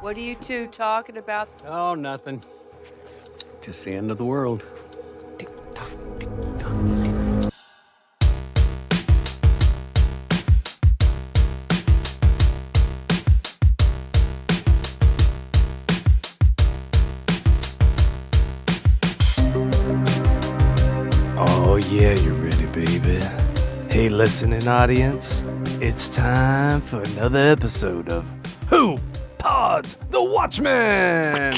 What are you two talking about? Oh, nothing. Just the end of the world. Tick-tock, tick-tock. Oh yeah, you're ready, baby. Hey, listening audience, it's time for another episode of Who Pods the Watchmen?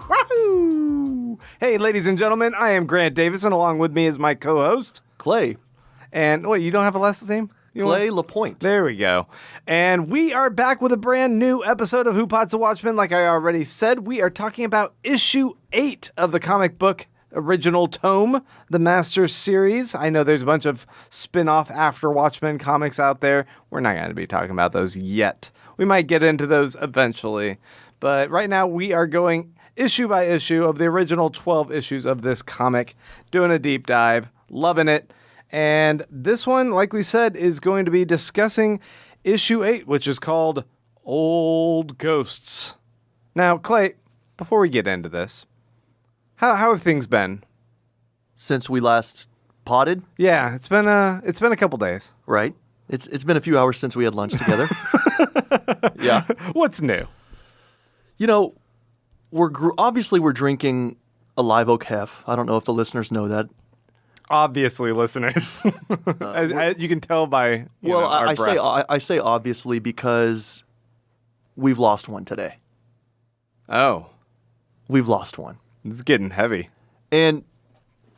Wahoo! Hey, ladies and gentlemen, I am Grant Davis, and along with me is my co-host Clay. And wait, you don't have a last name? Clay LaPoint. There we go. And we are back with a brand new episode of Who Pods the Watchmen. Like I already said, we are talking about issue 8 of the comic book original tome, the Masters series. I know there's a bunch of spin-off after Watchmen comics out there. We're not going to be talking about those yet. We might get into those eventually. But right now we are going issue by issue of the original 12 issues of this comic, doing a deep dive, loving it. And this one, like we said, is going to be discussing issue 8, which is called Old Ghosts. Now, Clay, before we get into this, how have things been Since we last potted, Yeah, it's been a couple days. right? It's been a few hours since we had lunch together. Yeah. What's new? You know, obviously we're drinking a live oak hef. I don't know if the listeners know that. Obviously, listeners, as you can tell by our breath. I say obviously because we've lost one today. Oh, We've lost one. it's getting heavy. And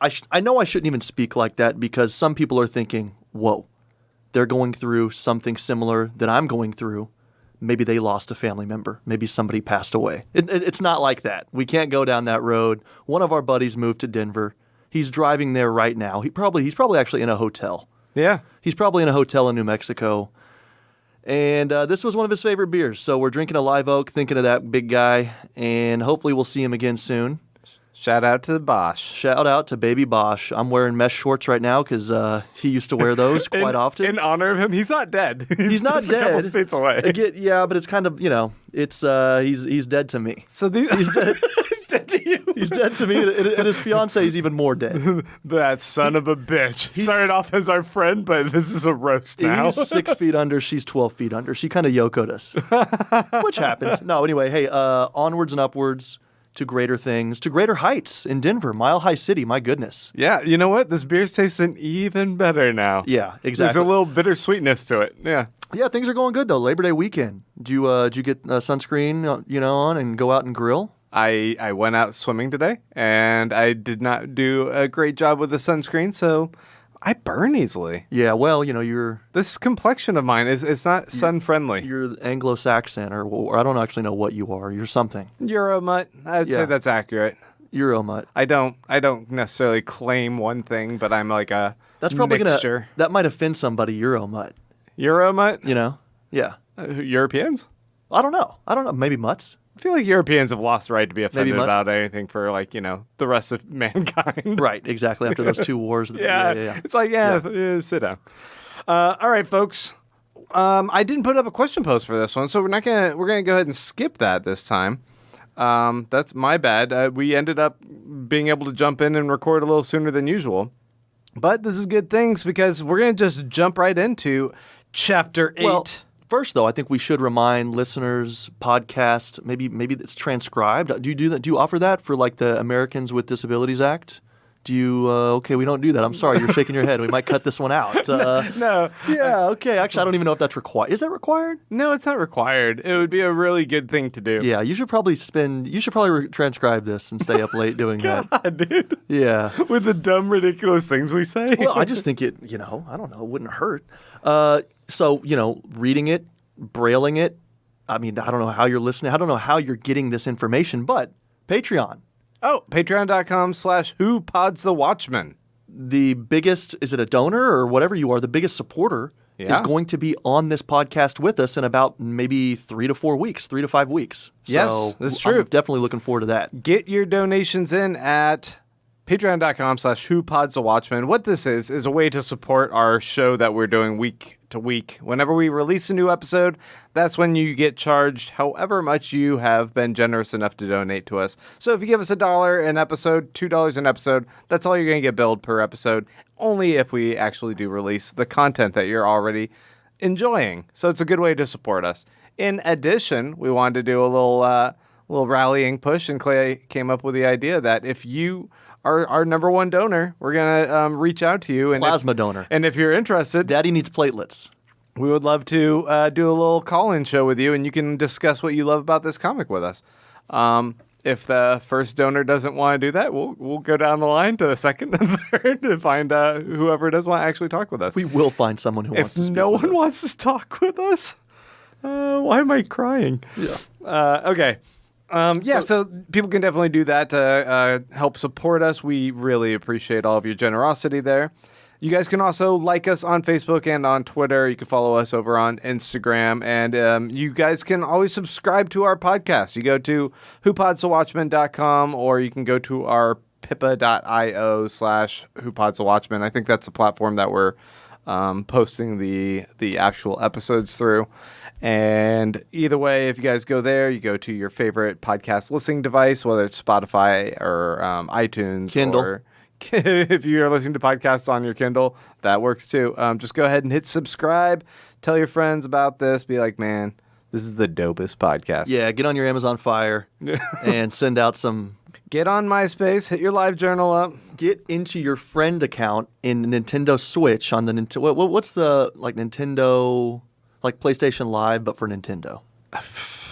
I know I shouldn't even speak like that because some people are thinking, whoa, they're going through something similar that I'm going through. Maybe they lost a family member. Maybe somebody passed away. It's not like that. We can't go down that road. One of our buddies moved to Denver. He's driving there right now. He's probably actually in a hotel. Yeah. He's probably in a hotel in New Mexico. And this was one of his favorite beers. So we're drinking a live oak, thinking of that big guy. And hopefully we'll see him again soon. Shout out to the Bosch. Shout out to Baby Bosch. I'm wearing mesh shorts right now because he used to wear those quite often. In honor of him, he's not dead. He's not just dead. A couple states away. Yeah, but it's kind of, it's he's dead to me. So he's dead. He's dead to you. He's dead to me, and his fiance is even more dead. That son of a bitch. Started off as our friend, but this is a roast now. He's 6 feet under. She's 12 feet under. She kind of yokoed us, which happens. No, anyway, hey, onwards and upwards to greater things, to greater heights in Denver, Mile High City. My goodness. Yeah, you know what? This beer's tasting even better now. Yeah, exactly. There's a little bittersweetness to it. Yeah. Yeah, things are going good though. Labor Day weekend. Did you get sunscreen, on and go out and grill? I went out swimming today, and I did not do a great job with the sunscreen, so I burn easily. Yeah, well, you're This complexion of mine it's not sun-friendly. you're Anglo-Saxon, or I don't actually know what you are. You're something. Euromut, I'd say Yeah. that's accurate. Euromut. I don't necessarily claim one thing, but I'm like a That's probably mixture. that might offend somebody. Euromut. Euromut? Yeah. Europeans? I don't know. Maybe mutts. I feel like Europeans have lost the right to be offended must. about anything for the rest of mankind. Right. Exactly. After those two wars. Yeah. It's like, sit down. All right, folks. I didn't put up a question post for this one, so we're gonna go ahead and skip that this time. That's my bad. We ended up being able to jump in and record a little sooner than usual. But this is good things because we're gonna just jump right into chapter 8. Well, first, though, I think we should remind listeners, podcast, maybe it's transcribed. Do you do that? Do you offer that for like the Americans with Disabilities Act? Do you? Okay, we don't do that. I'm sorry, you're shaking your head. We might cut this one out. No. Yeah. Okay. Actually, I don't even know if that's required. Is that required? No, it's not required. It would be a really good thing to do. Yeah. You should probably transcribe this and stay up late doing that. God, dude. Yeah. With the dumb, ridiculous things we say. Well, I just think it. I don't know. It wouldn't hurt. So reading it, brailing it. I mean, I don't know how you're listening. I don't know how you're getting this information, but Patreon. Oh, patreon.com/whopodsthewatchmen. The biggest, is it a donor or whatever you are, the biggest supporter is going to be on this podcast with us in about maybe 3 to 5 weeks. Yes, So that's true. I'm definitely looking forward to that. Get your donations in at patreon.com/whopodsthewatchmen. What this is a way to support our show that we're doing week to week. Whenever we release a new episode, that's when you get charged however much you have been generous enough to donate to us. So if you give us $1 an episode, $2 an episode, that's all you're going to get billed per episode, only if we actually do release the content that you're already enjoying. So it's a good way to support us. In addition, we wanted to do a little rallying push, and Clay came up with the idea that if you are our number one donor, we're going to reach out to you. And Plasma donor. And if you're interested, Daddy needs platelets. we would love to do a little call-in show with you, and you can discuss what you love about this comic with us. If the first donor doesn't want to do that, we'll go down the line to the second and third to find whoever does want to actually talk with us. We will find someone who wants to speak If no with one us. wants to talk with us, why am I crying? Yeah. Okay. So people can definitely do that to help support us. We really appreciate all of your generosity there. You guys can also like us on Facebook and on Twitter. You can follow us over on Instagram. And you guys can always subscribe to our podcast. You go to whopodsawatchmen.com, or you can go to our pippa.io/whopodsawatchmen. I think that's the platform that we're posting the actual episodes through. And either way, if you guys go there, you go to your favorite podcast listening device, whether it's Spotify or iTunes. Kindle. Or if you're listening to podcasts on your Kindle, that works too. Just go ahead and hit subscribe. Tell your friends about this. Be like, man, this is the dopest podcast. Yeah, get on your Amazon Fire and send out some... Get on MySpace. Hit your live journal up. Get into your friend account in Nintendo Switch on the Nintendo... What's the, Nintendo... PlayStation Live, but for Nintendo.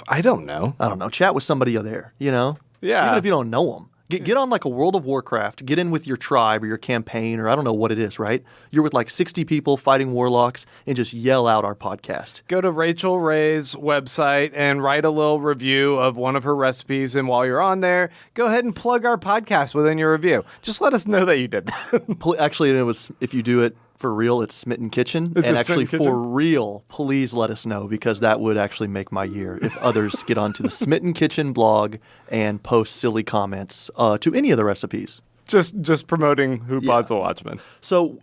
I don't know. I don't know. Chat with somebody there, Yeah. Even if you don't know them. Get on a World of Warcraft. Get in with your tribe or your campaign, or I don't know what it is, right? You're with 60 people fighting warlocks, and just yell out our podcast. Go to Rachel Ray's website and write a little review of one of her recipes. And while you're on there, go ahead and plug our podcast within your review. Just let us know that you did that. Actually, it was, if you do it for real, it's Smitten Kitchen. Is it And actually, Smitten Kitchen? for real, please let us know, because that would actually make my year if others get onto the Smitten Kitchen blog and post silly comments to any of the recipes. just promoting Who Pods a Watchmen. So,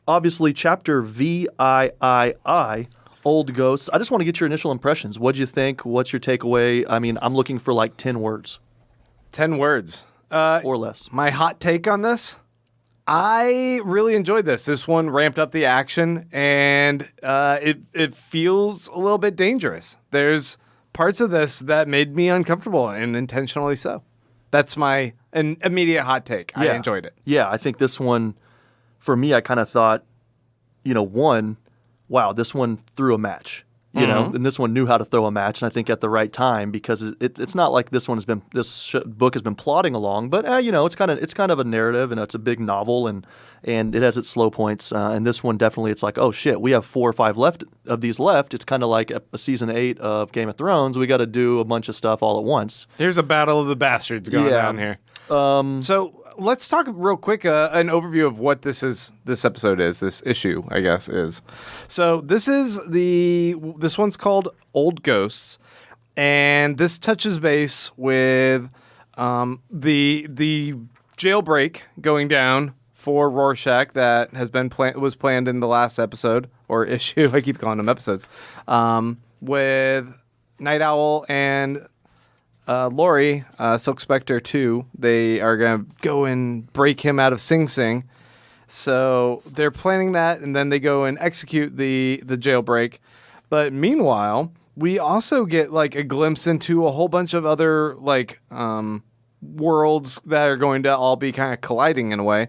obviously, chapter VIII, Old Ghosts. I just want to get your initial impressions. What'd you think? What's your takeaway? I mean, I'm looking for 10 words 10 words. or less. My hot take on this? I really enjoyed this. This one ramped up the action, and it feels a little bit dangerous. There's parts of this that made me uncomfortable, and intentionally so. That's my immediate hot take. I enjoyed it. Yeah, I think this one, for me, I kind of thought, one, wow, this one threw a match. And this one knew how to throw a match, and I think at the right time, because it's not like this book has been plodding along, but it's kind of a narrative, and it's a big novel, and it has its slow points. And this one definitely, it's like, oh shit, we have 4 or 5 of these left. It's kind of like a season 8 of Game of Thrones. We got to do a bunch of stuff all at once. Here's a battle of the bastards going down here. So let's talk real quick, an overview of what this issue, I guess, is. So this one's called Old Ghosts, and this touches base with the jailbreak going down for Rorschach that was planned in the last episode, or issue. I keep calling them episodes, with Night Owl and Laurie, Silk Spectre 2, they are going to go and break him out of Sing Sing. So they're planning that, and then they go and execute the jailbreak. But meanwhile, we also get a glimpse into a whole bunch of other worlds that are going to all be kind of colliding in a way.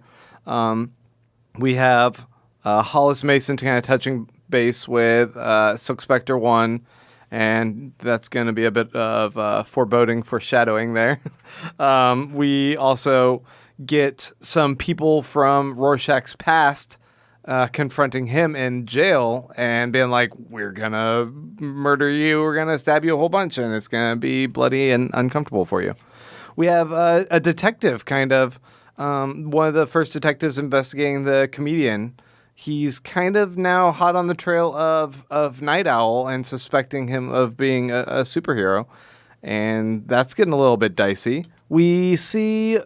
We have Hollis Mason kind of touching base with Silk Spectre 1. And that's going to be a bit of foreboding, foreshadowing there. We also get some people from Rorschach's past confronting him in jail and being like, we're going to murder you, we're going to stab you a whole bunch, and it's going to be bloody and uncomfortable for you. We have a detective, kind of, one of the first detectives investigating the comedian. He's kind of now hot on the trail of Night Owl and suspecting him of being a superhero. And that's getting a little bit dicey. We see...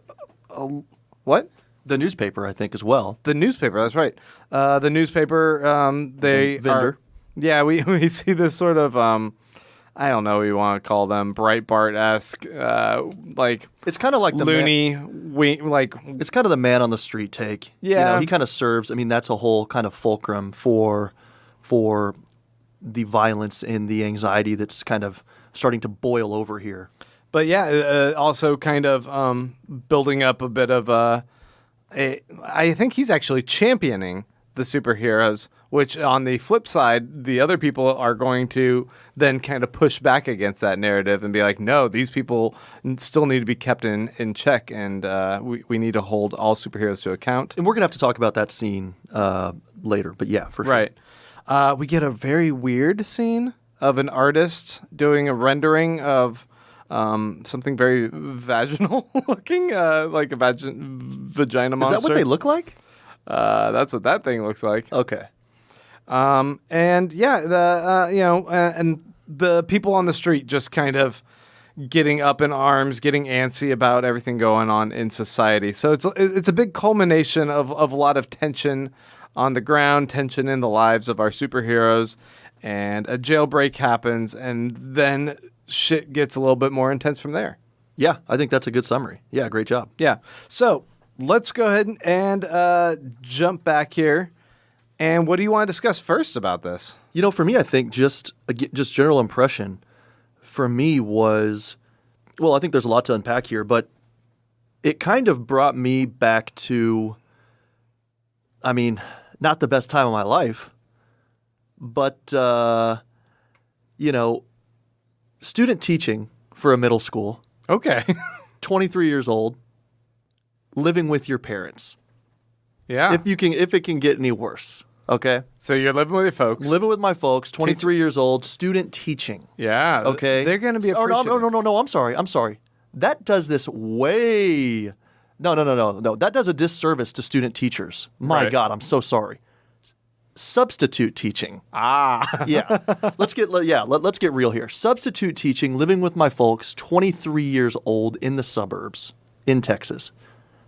what? The newspaper, I think, as well. The newspaper, that's right. The newspaper, they Vendor. Yeah, we see this sort of I don't know what you want to call them, Breitbart-esque, like It's kind of like the loony, it's kind of the man on the street take. Yeah. He kind of serves. I mean, that's a whole kind of fulcrum for the violence and the anxiety that's kind of starting to boil over here. But yeah, also kind of building up a bit of I think he's actually championing the superheroes, which on the flip side, the other people are going to then kind of push back against that narrative and be like, no, these people still need to be kept in check, and we need to hold all superheroes to account. And we're going to have to talk about that scene later, but yeah, for sure. Right. We get a very weird scene of an artist doing a rendering of something very vaginal looking, like a vagina monster. Is that what they look like? That's what that thing looks like. Okay. And yeah, and the people on the street just kind of getting up in arms, getting antsy about everything going on in society. So it's a big culmination of a lot of tension on the ground, tension in the lives of our superheroes, and a jailbreak happens, and then shit gets a little bit more intense from there. Yeah, I think that's a good summary. Yeah, great job. Yeah. So let's go ahead and jump back here. And what do you want to discuss first about this? For me, I think just general impression for me was, well, I think there's a lot to unpack here, but it kind of brought me back to, I mean, not the best time of my life, but, student teaching for a middle school. Okay. 23 years old, living with your parents. Yeah. If it can get any worse. Okay. So you're living with your folks. Living with my folks, 23 years old, student teaching. Yeah. Okay. They're going to be appreciative. No. I'm sorry. That does this way. No. That does a disservice to student teachers. My God, I'm so sorry. Substitute teaching. Yeah. Let's get real here. Substitute teaching, living with my folks, 23 years old in the suburbs in Texas.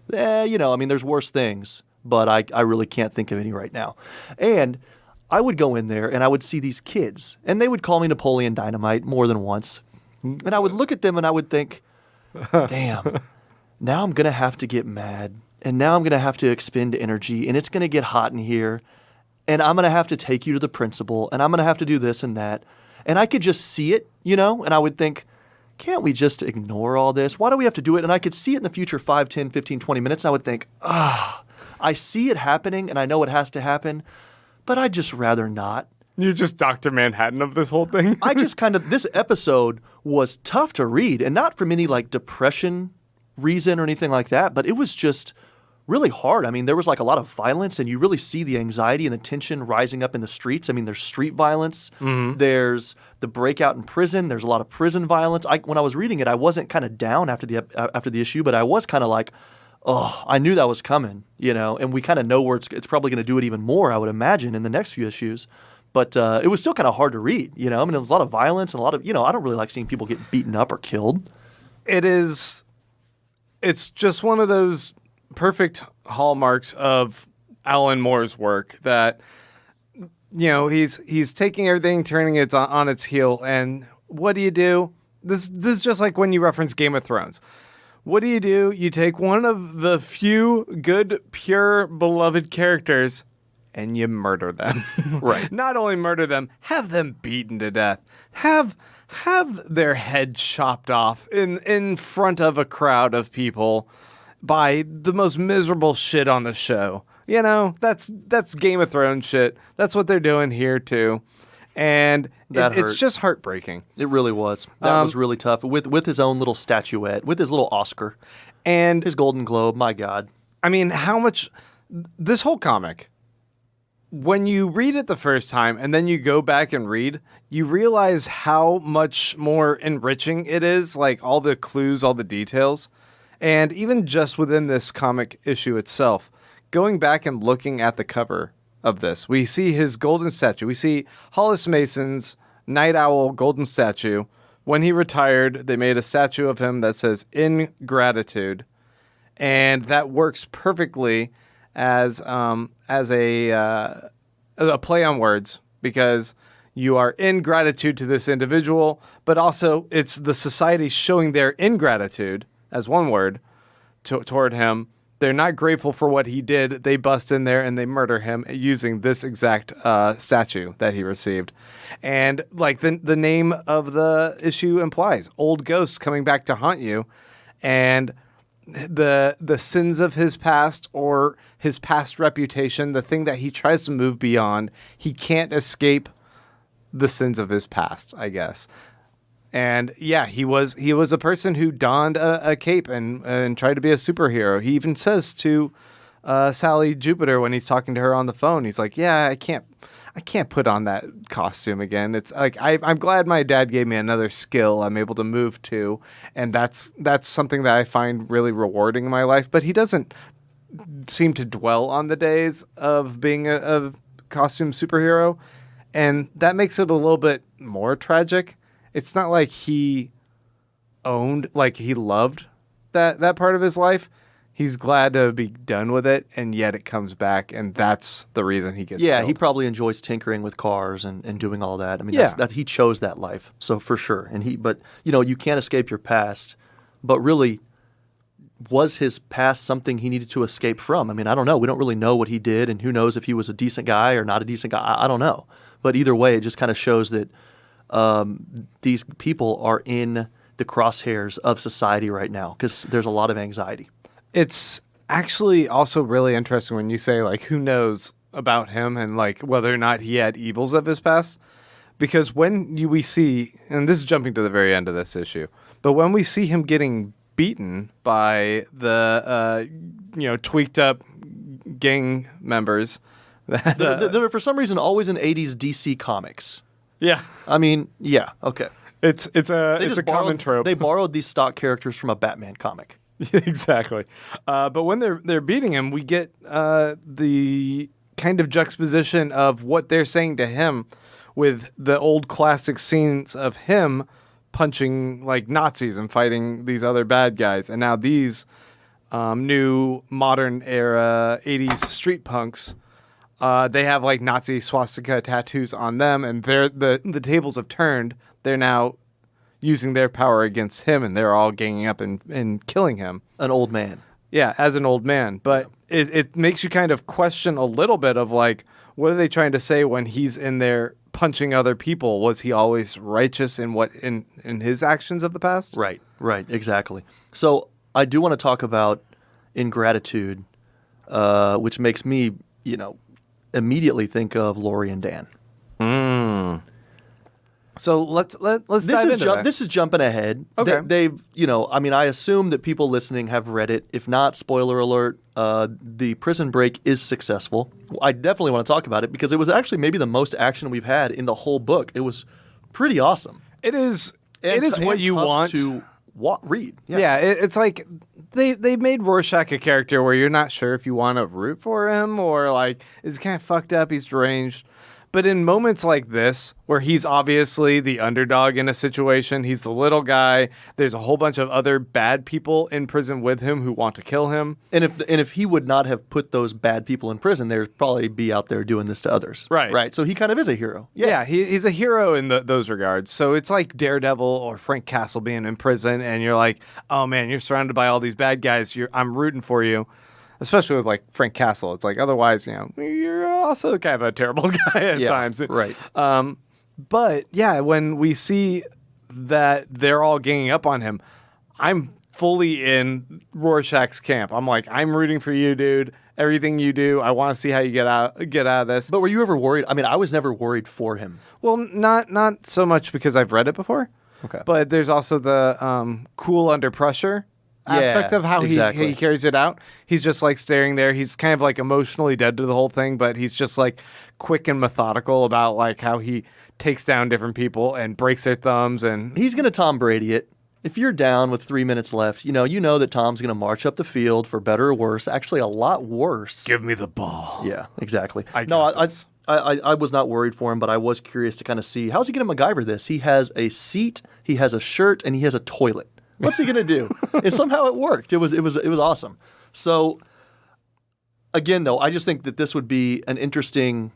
There's worse things, but I really can't think of any right now. And I would go in there and I would see these kids, and they would call me Napoleon Dynamite more than once. And I would look at them and I would think, damn, now I'm going to have to get mad, and now I'm going to have to expend energy, and it's going to get hot in here, and I'm going to have to take you to the principal, and I'm going to have to do this and that. And I could just see it, and I would think, can't we just ignore all this? Why do we have to do it? And I could see it in the future 5, 10, 15, 20 minutes, and I would think, I see it happening, and I know it has to happen, but I'd just rather not. You're just Dr. Manhattan of this whole thing? This episode was tough to read, and not from any depression reason or anything like that, but it was just really hard. I mean, there was a lot of violence, and you really see the anxiety and the tension rising up in the streets. I mean, there's street violence. Mm-hmm. There's the breakout in prison. There's a lot of prison violence. When I was reading it, I wasn't kind of down after the issue, but I was kind of like, oh, I knew that was coming, and we kind of know where it's probably going to do it even more, I would imagine, in the next few issues. But it was still kind of hard to read, I mean, there was a lot of violence and a lot of, I don't really like seeing people get beaten up or killed. It's just one of those perfect hallmarks of Alan Moore's work that, he's taking everything, turning it on its heel. And what do? This is just like when you reference Game of Thrones. What do? You take one of the few good, pure, beloved characters and you murder them. Right. Not only murder them, have them beaten to death. Have their head chopped off in front of a crowd of people by the most miserable shit on the show. That's Game of Thrones shit. That's what they're doing here too. And it's just heartbreaking. It really was. That was really tough. With his own little statuette, with his little Oscar, and his Golden Globe. My God. I mean, how much this whole comic, when you read it the first time and then you go back and read, you realize how much more enriching it is. Like all the clues, all the details, and even just within this comic issue itself, going back and looking at the cover of this, we see his golden statue. We see Hollis Mason's Night Owl golden statue. When he retired, they made a statue of him that says "In Gratitude," and that works perfectly as a play on words, because you are in gratitude to this individual, but also it's the society showing their ingratitude, as one word, toward him. They're not grateful for what he did. They bust in there and they murder him using this exact statue that he received. And like the name of the issue implies, old ghosts coming back to haunt you. And the sins of his past or his past reputation, the thing that he tries to move beyond, he can't escape the sins of his past, I guess. And yeah, he was a person who donned a cape and tried to be a superhero. He even says to Sally Jupiter when he's talking to her on the phone, he's like, "Yeah, I can't put on that costume again." It's like I'm glad my dad gave me another skill I'm able to move to, and that's something that I find really rewarding in my life. But he doesn't seem to dwell on the days of being a costume superhero, and that makes it a little bit more tragic. It's not like he loved that part of his life. He's glad to be done with it, and yet it comes back, and that's the reason he gets killed. He probably enjoys tinkering with cars and doing all that. I mean, that he chose that life, so for sure. But you can't escape your past. But really, was his past something he needed to escape from? I mean, I don't know. We don't really know what he did, and who knows if he was a decent guy or not a decent guy. I don't know. But either way, it just kind of shows that these people are in the crosshairs of society right now because there's a lot of anxiety. It's actually also really interesting when you say, like, who knows about him and, like, whether or not he had evils of his past. Because when we see, and this is jumping to the very end of this issue, but when we see him getting beaten by the, tweaked up gang members that are for some reason always in 80s DC comics. Yeah. I mean, yeah, okay. It's a common trope. They borrowed these stock characters from a Batman comic. Exactly. But when they're beating him, we get the kind of juxtaposition of what they're saying to him with the old classic scenes of him punching like Nazis and fighting these other bad guys. And now these new modern era 80s street punks, they have like Nazi swastika tattoos on them, and the tables have turned. They're now using their power against him, and they're all ganging up and killing him. An old man. Yeah, as an old man. But it makes you kind of question a little bit of like, what are they trying to say when he's in there punching other people? Was he always righteous in his actions of the past? Right, exactly. So I do want to talk about ingratitude, which makes me, immediately think of Lori and Dan. So let's dive into that. This is jumping ahead. Okay. They've, I assume that people listening have read it. If not, spoiler alert, the prison break is successful. I definitely want to talk about it because it was actually maybe the most action we've had in the whole book. It was pretty awesome. It is what you want to read. Yeah, it's like they made Rorschach a character where you're not sure if you want to root for him or like, is he kind of fucked up, he's deranged. But in moments like this, where he's obviously the underdog in a situation, he's the little guy, there's a whole bunch of other bad people in prison with him who want to kill him. And if he would not have put those bad people in prison, they'd probably be out there doing this to others. Right. So he kind of is a hero. Yeah, he's a hero in those regards. So it's like Daredevil or Frank Castle being in prison, and you're like, oh man, you're surrounded by all these bad guys. I'm rooting for you. Especially with like Frank Castle. It's like, otherwise, you're also kind of a terrible guy at times. Right. But yeah, when we see that they're all ganging up on him, I'm fully in Rorschach's camp. I'm like, I'm rooting for you, dude. Everything you do, I want to see how you get out of this. But were you ever worried? I mean, I was never worried for him. Well, not so much because I've read it before. Okay. But there's also the cool under pressure aspect of how he carries it out. He's just like staring there. He's kind of like emotionally dead to the whole thing, but he's just like quick and methodical about like how he takes down different people and breaks their thumbs. And he's going to Tom Brady it. If you're down with 3 minutes left, you know that Tom's going to march up the field for better or worse. Actually, a lot worse. Give me the ball. Yeah, exactly. I was not worried for him, but I was curious to kind of see, how's he going to MacGyver this? He has a seat, he has a shirt, and he has a toilet. What's he going to do? And somehow it worked. It was awesome. So again, though, I just think that this would be an interesting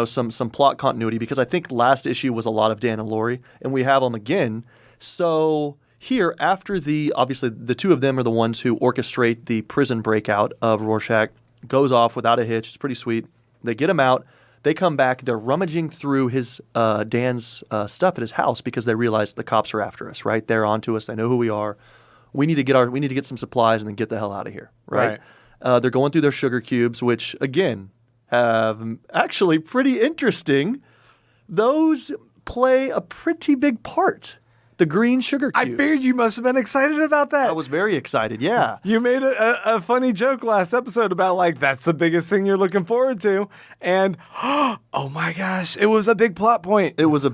some plot continuity, because I think last issue was a lot of Dan and Lori, and we have them again. So here, after obviously the two of them are the ones who orchestrate the prison breakout of Rorschach, goes off without a hitch. It's pretty sweet. They get him out. They come back. They're rummaging through Dan's stuff at his house because they realize the cops are after us. Right? They're onto us. They know who we are. We need to get some supplies and then get the hell out of here. Right? They're going through their sugar cubes, which again have actually pretty interesting. Those play a pretty big part. The green sugar cubes. I figured you must have been excited about that. I was very excited, yeah. You made a funny joke last episode about, like, that's the biggest thing you're looking forward to. And, oh my gosh, it was a big plot point. It was a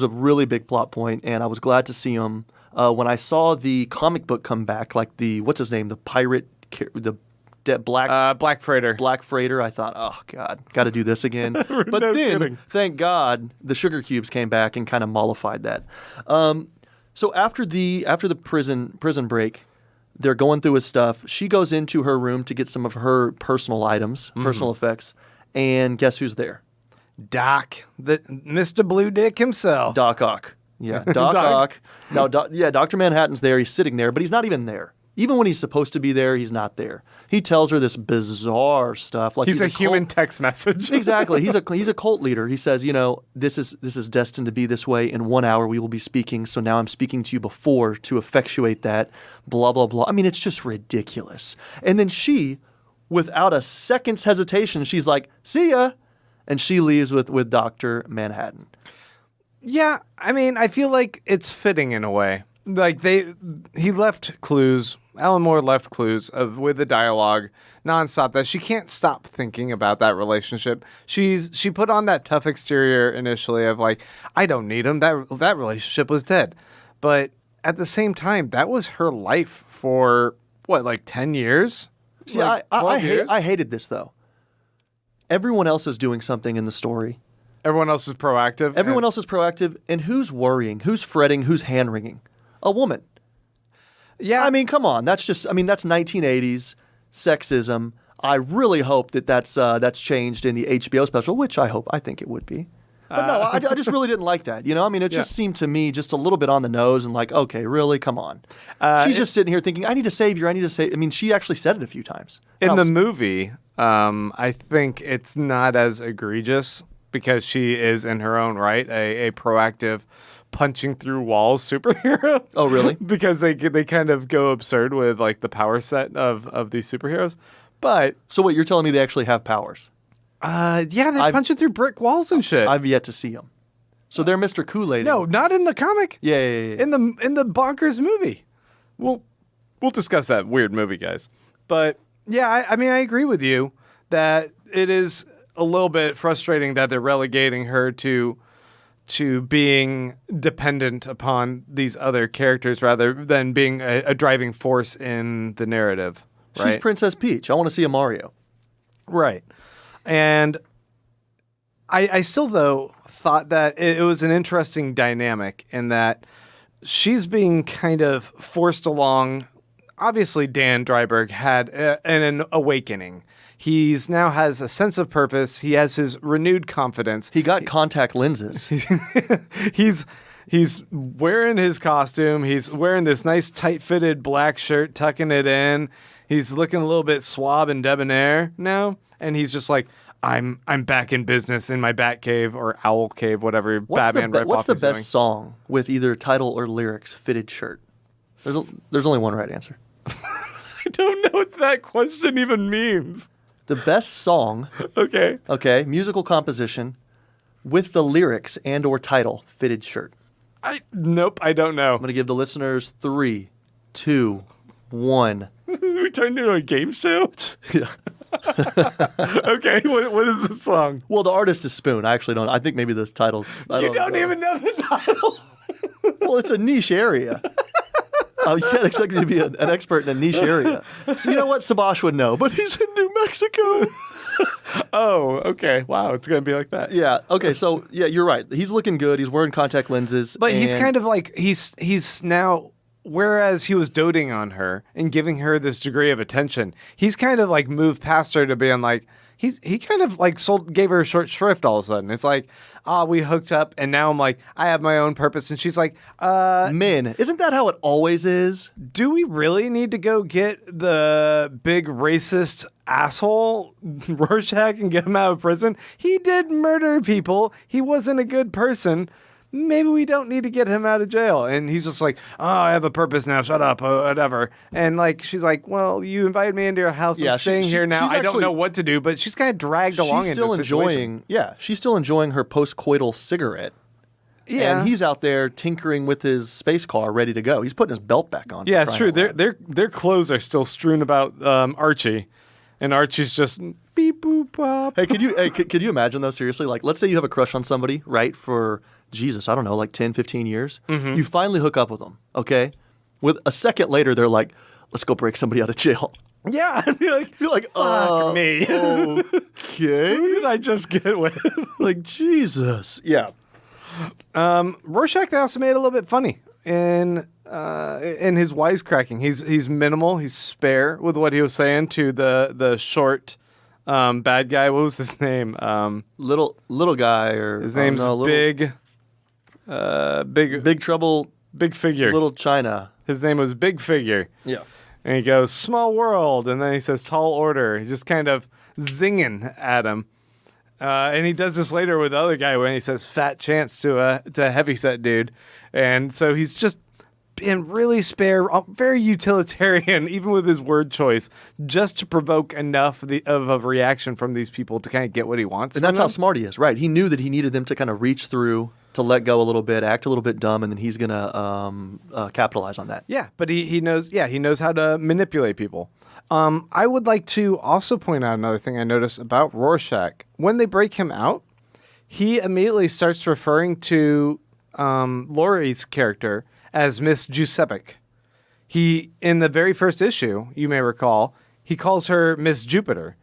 really big plot point, and I was glad to see them. When I saw the comic book come back, like what's his name? The pirate, Black Freighter. Black Freighter. I thought, oh God, got to do this again. But No then, kidding. thank God, the sugar cubes came back and kind of mollified that. So after the prison break, they're going through his stuff. She goes into her room to get some of her personal items, personal effects, and guess who's there? Doc, Mr. Blue Dick himself. Doc Ock. Yeah, Doc Ock. Now, Dr. Manhattan's there. He's sitting there, but he's not even there. Even when he's supposed to be there, he's not there. He tells her this bizarre stuff. Like he's a human cult. text message. Exactly. He's a cult leader. He says, this is destined to be this way. In 1 hour, we will be speaking. So now I'm speaking to you before to effectuate that. Blah, blah, blah. I mean, it's just ridiculous. And then she, without a second's hesitation, she's like, see ya. And she leaves with Dr. Manhattan. Yeah, I mean, I feel like it's fitting in a way. Like he left clues. Alan Moore left clues with the dialogue nonstop that she can't stop thinking about that relationship. She put on that tough exterior initially of like, I don't need him. That relationship was dead. But at the same time, that was her life for what, like 10 years? See, like I hated this though. Everyone else is doing something in the story. Everyone else is proactive. Everyone else is proactive, and who's worrying? Who's fretting? Who's hand-wringing? A woman. Yeah. I mean, come on. That's 1980s sexism. I really hope that's changed in the HBO special, which I think it would be. But no, I just really didn't like that. I mean, it just seemed to me just a little bit on the nose and like, okay, really? Come on. She's just sitting here thinking, I need a savior. I mean, she actually said it a few times. In the movie, I think it's not as egregious because she is in her own right a proactive punching through walls superhero. Oh, really? Because they kind of go absurd with like the power set of these superheroes. But so what, you're telling me they actually have powers? Yeah, they're punching through brick walls and shit. I've yet to see them. So they're Mr. Kool-Aid. No, not in the comic. Yeah. In the bonkers movie. We'll discuss that weird movie, guys. But yeah, I mean, I agree with you that it is a little bit frustrating that they're relegating her to being dependent upon these other characters rather than being a driving force in the narrative. Right? She's Princess Peach. I want to see a Mario. Right. And I still, though, thought that it was an interesting dynamic in that she's being kind of forced along. Obviously, Dan Dreiberg had an awakening. He's now has a sense of purpose. He has his renewed confidence. He got contact lenses. He's wearing his costume. He's wearing this nice tight-fitted black shirt, tucking it in. He's looking a little bit suave and debonair now, and he's just like, I'm back in business in my Bat Cave or Owl Cave, whatever Batman ripoff is doing. What's the best song with either title or lyrics fitted shirt? There's only one right answer. I don't know what that question even means. The best song, okay, musical composition with the lyrics and or title fitted shirt. Nope, I don't know. I'm going to give the listeners 3, 2, 1. We turned into a game show? Yeah. Okay, what is the song? Well, the artist is Spoon. I actually don't. I think maybe the title's... You don't even know the title. Well, it's a niche area. You can't expect me to be an expert in a niche area. So you know what? Sabash would know, but he's in New Mexico. Oh, okay. Wow, it's going to be like that. Yeah. Okay, so, yeah, you're right. He's looking good. He's wearing contact lenses. But he's kind of like, he's now, whereas he was doting on her and giving her this degree of attention, he's kind of like moved past her to being like, he kind of like gave her a short shrift all of a sudden. It's like, we hooked up, and now I'm like, I have my own purpose, and she's like, Men, isn't that how it always is? do we really need to go get the big racist asshole Rorschach and get him out of prison? He did murder people. He wasn't a good person. Maybe we don't need to get him out of jail. And he's just like, I have a purpose now. Shut up, whatever. And like, she's like, well, you invited me into your house. Yeah, I'm staying here now. she's I don't know what to do, but she's kind of dragged along She's into still the situation. she's still enjoying her post-coital cigarette. Yeah. And he's out there tinkering with his space car, ready to go. He's putting his belt back on. Yeah, it's true. Their clothes are still strewn about Archie. And Archie's just beep boop pop. Hey, could you imagine though? Seriously, like, let's say you have a crush on somebody, right? For Jesus, I don't know, like 10, 15 years. Mm-hmm. You finally hook up with them, okay? With a second later, they're like, let's go break somebody out of jail. Yeah, and you're like, Fuck me. Okay. Who did I just get with? Like, Jesus. Yeah. Rorschach they also made a little bit funny in his wisecracking. He's minimal. He's spare with what he was saying to the short bad guy. What was his name? Little guy, or His name's Big. Big Trouble. Big Figure. Little China. His name was Big Figure. Yeah. And he goes, small world. And then he says, tall order. He's just kind of zinging at him. And he does this later with the other guy when he says fat chance to a heavyset dude. And so he's just been really spare, very utilitarian, even with his word choice, just to provoke enough of a reaction from these people to kind of get what he wants. And that's how smart he is, right? He knew that he needed them to kind of reach through, to let go a little bit, act a little bit dumb, and then he's going to capitalize on that. Yeah, but he knows how to manipulate people. I would like to also point out another thing I noticed about Rorschach. When they break him out, he immediately starts referring to Laurie's character as Miss Giuseppe. He, in the very first issue, you may recall, he calls her Miss Jupiter.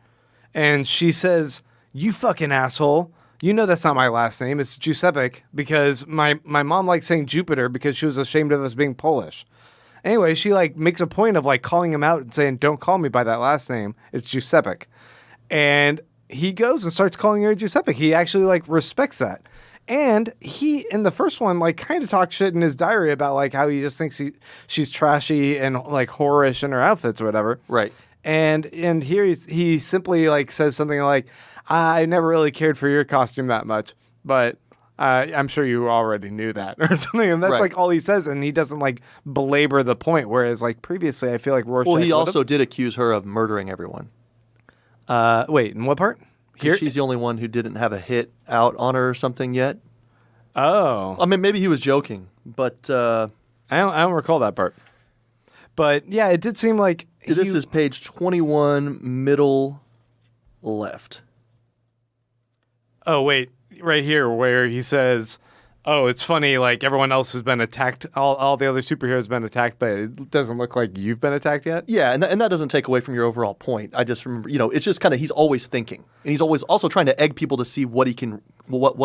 And she says, you fucking asshole. You know that's not my last name. It's Giuseppe because my mom liked saying Jupiter because she was ashamed of us being Polish. Anyway, she like makes a point of like calling him out and saying, don't call me by that last name. It's Giuseppe. And he goes and starts calling her Giuseppe. He actually like respects that. And he, in the first one, like kind of talks shit in his diary about like how he just thinks she's trashy and like whorish in her outfits or whatever. Right. And here he simply like says something like, I never really cared for your costume that much, but I'm sure you already knew that or something. And that's right. like all he says. And he doesn't like belabor the point. Whereas like previously, I feel like Rorschach. Well, he also did accuse her of murdering everyone. Wait, in what part? Here? She's the only one who didn't have a hit out on her or something yet. Oh. I mean, maybe he was joking, but I don't recall that part. But yeah, it did seem like this is page 21, middle left. Oh, wait. Right here where he says, oh, it's funny, like everyone else has been attacked. All the other superheroes have been attacked, but it doesn't look like you've been attacked yet. Yeah, and that doesn't take away from your overall point. I just remember, it's just kind of, he's always thinking. And he's always also trying to egg people to see what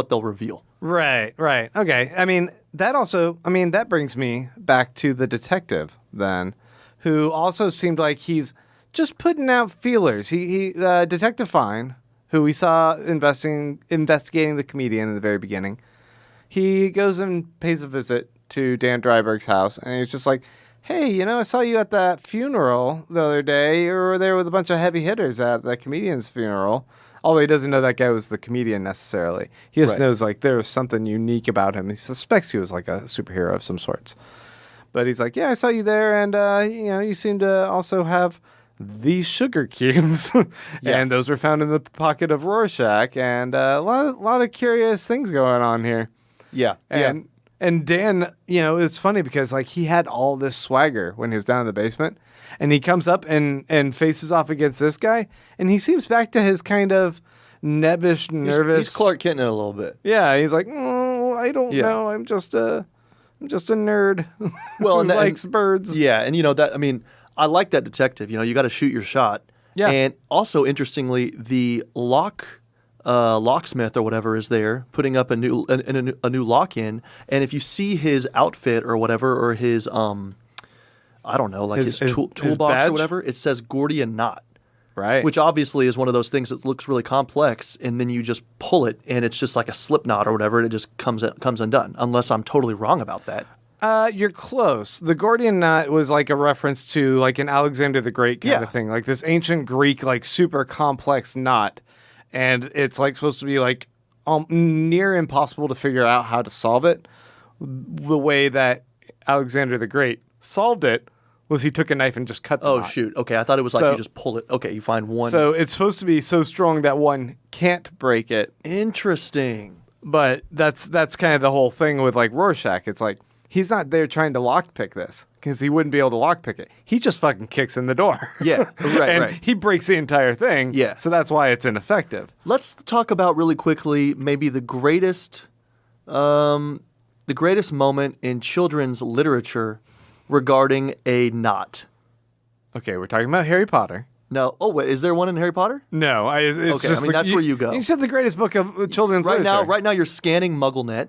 they'll reveal. Right. Okay. I mean, that brings me back to the detective then, who also seemed like he's just putting out feelers. He Detective Fine, who we saw investigating the comedian in the very beginning, he goes and pays a visit to Dan Dryberg's house, and he's just like, hey, I saw you at that funeral the other day. You were there with a bunch of heavy hitters at the comedian's funeral. Although he doesn't know that guy was the comedian necessarily. He just knows like there was something unique about him. He suspects he was like a superhero of some sorts. But he's like, yeah, I saw you there, and you seem to also have these sugar cubes. Yeah. And those were found in the pocket of Rorschach, and a lot of curious things going on here. Yeah. And Dan, it's funny because like he had all this swagger when he was down in the basement, and he comes up and faces off against this guy, and he seems back to his kind of nebbish, nervous. He's Clark Kent in a little bit. Yeah, he's like, I don't know, I'm just a nerd. Well, who likes birds. Yeah, and I like that detective. You got to shoot your shot. Yeah. And also, interestingly, the locksmith or whatever is there putting up a new lock in, and if you see his outfit or whatever, or his I don't know, like his toolbox badge? or whatever, it says Gordian knot. Right. Which obviously is one of those things that looks really complex, and then you just pull it, and it's just like a slip knot or whatever, and it just comes undone, unless I'm totally wrong about that. You're close. The Gordian knot was like a reference to like an Alexander the Great kind of thing, like this ancient Greek, like super complex knot. And it's like supposed to be like near impossible to figure out how to solve it. The way that Alexander the Great solved it was he took a knife and just cut the knot. Oh, shoot. Okay, I thought it was like you just pull it. Okay, you find one. So it's supposed to be so strong that one can't break it. Interesting. But that's kind of the whole thing with like Rorschach. It's like he's not there trying to lockpick this because he wouldn't be able to lockpick it. He just fucking kicks in the door. Yeah, right, and right. he breaks the entire thing. Yeah. So that's why it's ineffective. Let's talk about really quickly maybe the greatest moment in children's literature regarding a knot. Okay, we're talking about Harry Potter. No. Oh, wait. Is there one in Harry Potter? No. It's Okay, just I mean, that's where you go. You said the greatest book of children's literature. Right now, you're scanning MuggleNet.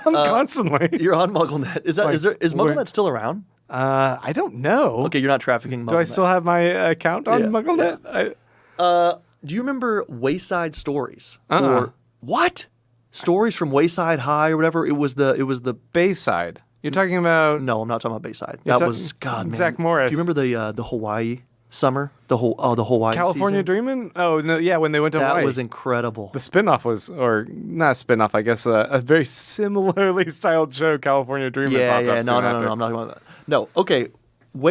Constantly. You're on MuggleNet. Is MuggleNet still around? I don't know. Okay, you're not trafficking MuggleNet. Do I still have my account on MuggleNet? Yeah. Do you remember Wayside Stories? Uh-uh. Or what? Stories from Wayside High or whatever. It was the Bayside. You're talking about... No, I'm not talking about Bayside. You're That was God, man. Zach Morris. Do you remember the Hawaii summer? The Hawaii California season? Dreamin'? Oh, no, yeah, when they went to Hawaii. That was incredible. The spinoff was, or not a spinoff, I guess, a very similarly styled show, California Dreamin'. Yeah. No, I'm not talking about that. No, okay.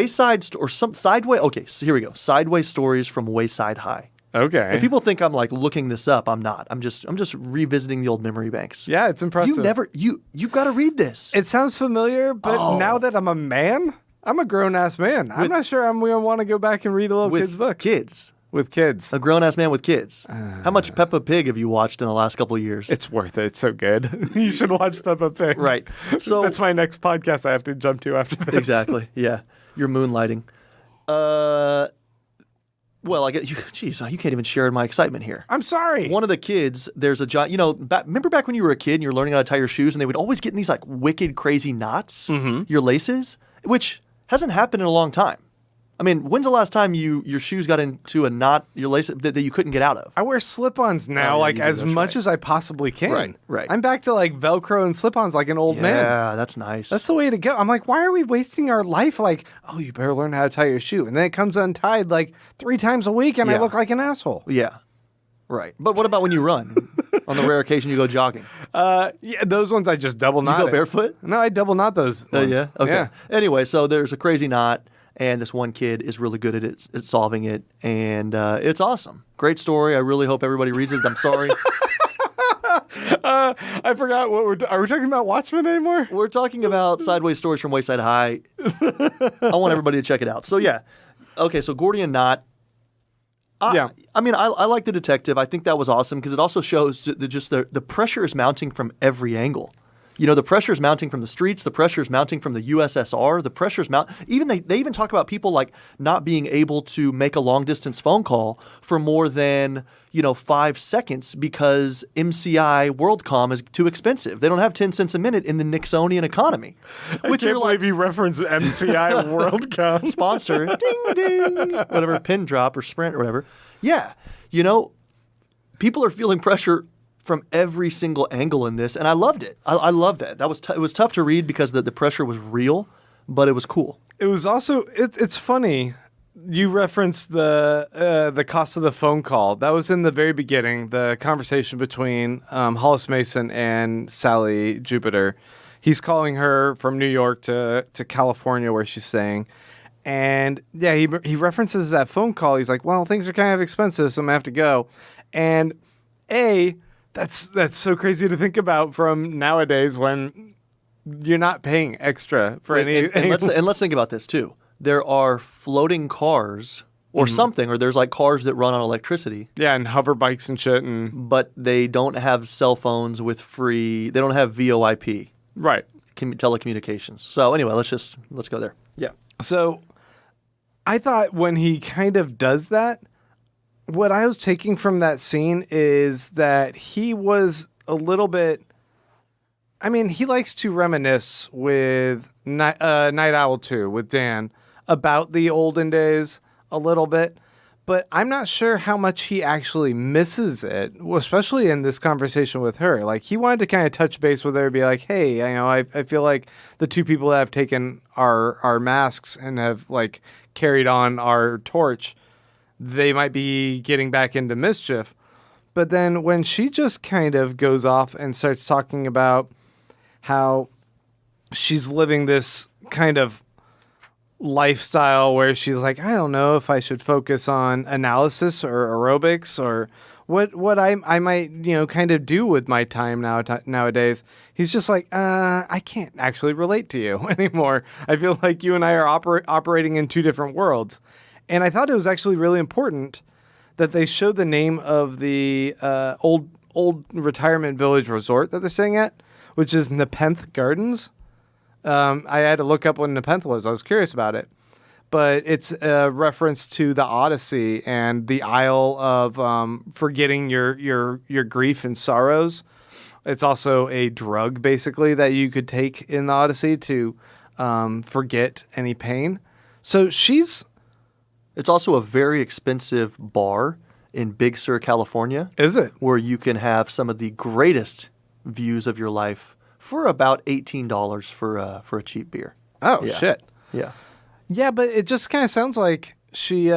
Sideways. Okay, so here we go. Sideways Stories from Wayside High. Okay. If people think I'm like looking this up, I'm not. I'm just revisiting the old memory banks. Yeah, it's impressive. You've got to read this. It sounds familiar, but now that I'm a man, I'm a grown-ass man. I'm not sure I'm going to want to go back and read a little kid's book. With kids. A grown-ass man with kids. How much Peppa Pig have you watched in the last couple of years? It's worth it. It's so good. You should watch Peppa Pig. Right. So that's my next podcast I have to jump to after this. Exactly. Yeah. You're moonlighting. Well, I get you. Geez, you can't even share in my excitement here. I'm sorry. One of the kids, there's a giant. Remember back when you were a kid and you're learning how to tie your shoes, and they would always get in these like wicked, crazy knots. Your laces, which hasn't happened in a long time. I mean, when's the last time your shoes got into a knot, your lace that you couldn't get out of? I wear slip-ons now, as much as I possibly can. Right. I'm back to like Velcro and slip-ons like an old man. Yeah, that's nice. That's the way to go. I'm like, why are we wasting our life? Like, oh, you better learn how to tie your shoe, and then it comes untied like 3 times a week, and I look like an asshole. Yeah, right. But what about when you run? On the rare occasion you go jogging. Yeah, those ones I just double knot. You go barefoot? No, I double knot those. Ones. Yeah. Okay. Yeah. Anyway, so there's a crazy knot. And this one kid is really good at solving it, and it's awesome. Great story. I really hope everybody reads it. I'm sorry. I forgot what are we talking about Watchmen anymore? We're talking about Sideways Stories from Wayside High. I want everybody to check it out. So yeah, okay. So Gordian knot. I mean, I like the detective. I think that was awesome because it also shows the pressure is mounting from every angle. The pressure is mounting from the streets. The pressure is mounting from the USSR. The pressure is even they even talk about people like not being able to make a long distance phone call for more than 5 seconds because MCI WorldCom is too expensive. They don't have 10 cents a minute in the Nixonian economy. Which I can't believe you reference MCI WorldCom sponsor. Ding ding. Whatever, pin drop or Sprint or whatever. Yeah, people are feeling pressure from every single angle in this, and I loved it. I loved that. That was it was tough to read because the pressure was real, but it was cool. It was also it's funny. You referenced the cost of the phone call. That was in the very beginning. The conversation between Hollis Mason and Sally Jupiter. He's calling her from New York to California where she's staying. And yeah, he references that phone call. He's like, well, things are kind of expensive, so I'm gonna have to go. And that's so crazy to think about from nowadays when you're not paying extra for any. And let's think about this too. There are floating cars or something, or there's like cars that run on electricity. Yeah, and hover bikes and shit, but they don't have cell phones with free. They don't have VoIP. Right. Telecommunications. So anyway, let's go there. Yeah. So I thought when he kind of does that, what I was taking from that scene is that he was a little bit. I mean, he likes to reminisce with Night Owl 2 with Dan about the olden days a little bit, but I'm not sure how much he actually misses it, especially in this conversation with her. Like, he wanted to kind of touch base with her and be like, hey, I feel like the two people that have taken our masks and have, like, carried on our torch, they might be getting back into mischief. But then when she just kind of goes off and starts talking about how she's living this kind of lifestyle where she's like, I don't know if I should focus on analysis or aerobics or what I might, kind of do with my time nowadays. He's just like, I can't actually relate to you anymore. I feel like you and I are operating in two different worlds. And I thought it was actually really important that they showed the name of the old retirement village resort that they're staying at, which is Nepenthe Gardens. I had to look up what Nepenthe was. I was curious about it. But it's a reference to the Odyssey and the Isle of forgetting your grief and sorrows. It's also a drug, basically, that you could take in the Odyssey to forget any pain. So It's also a very expensive bar in Big Sur, California. Is it? Where you can have some of the greatest views of your life for about $18 for a cheap beer. Oh, yeah. Shit. Yeah. Yeah, but it just kind of sounds like she's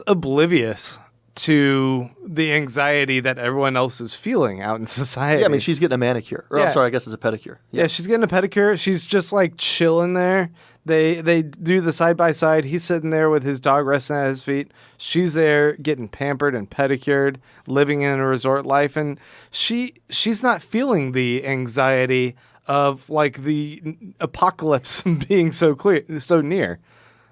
oblivious to the anxiety that everyone else is feeling out in society. Yeah, I mean, she's getting a manicure. Or, I'm sorry, I guess it's a pedicure. Yeah, she's getting a pedicure. She's just, like, chilling there. They do the side-by-side. He's sitting there with his dog resting at his feet. She's there getting pampered and pedicured, living in a resort life. And she's not feeling the anxiety of, like, the apocalypse being so near.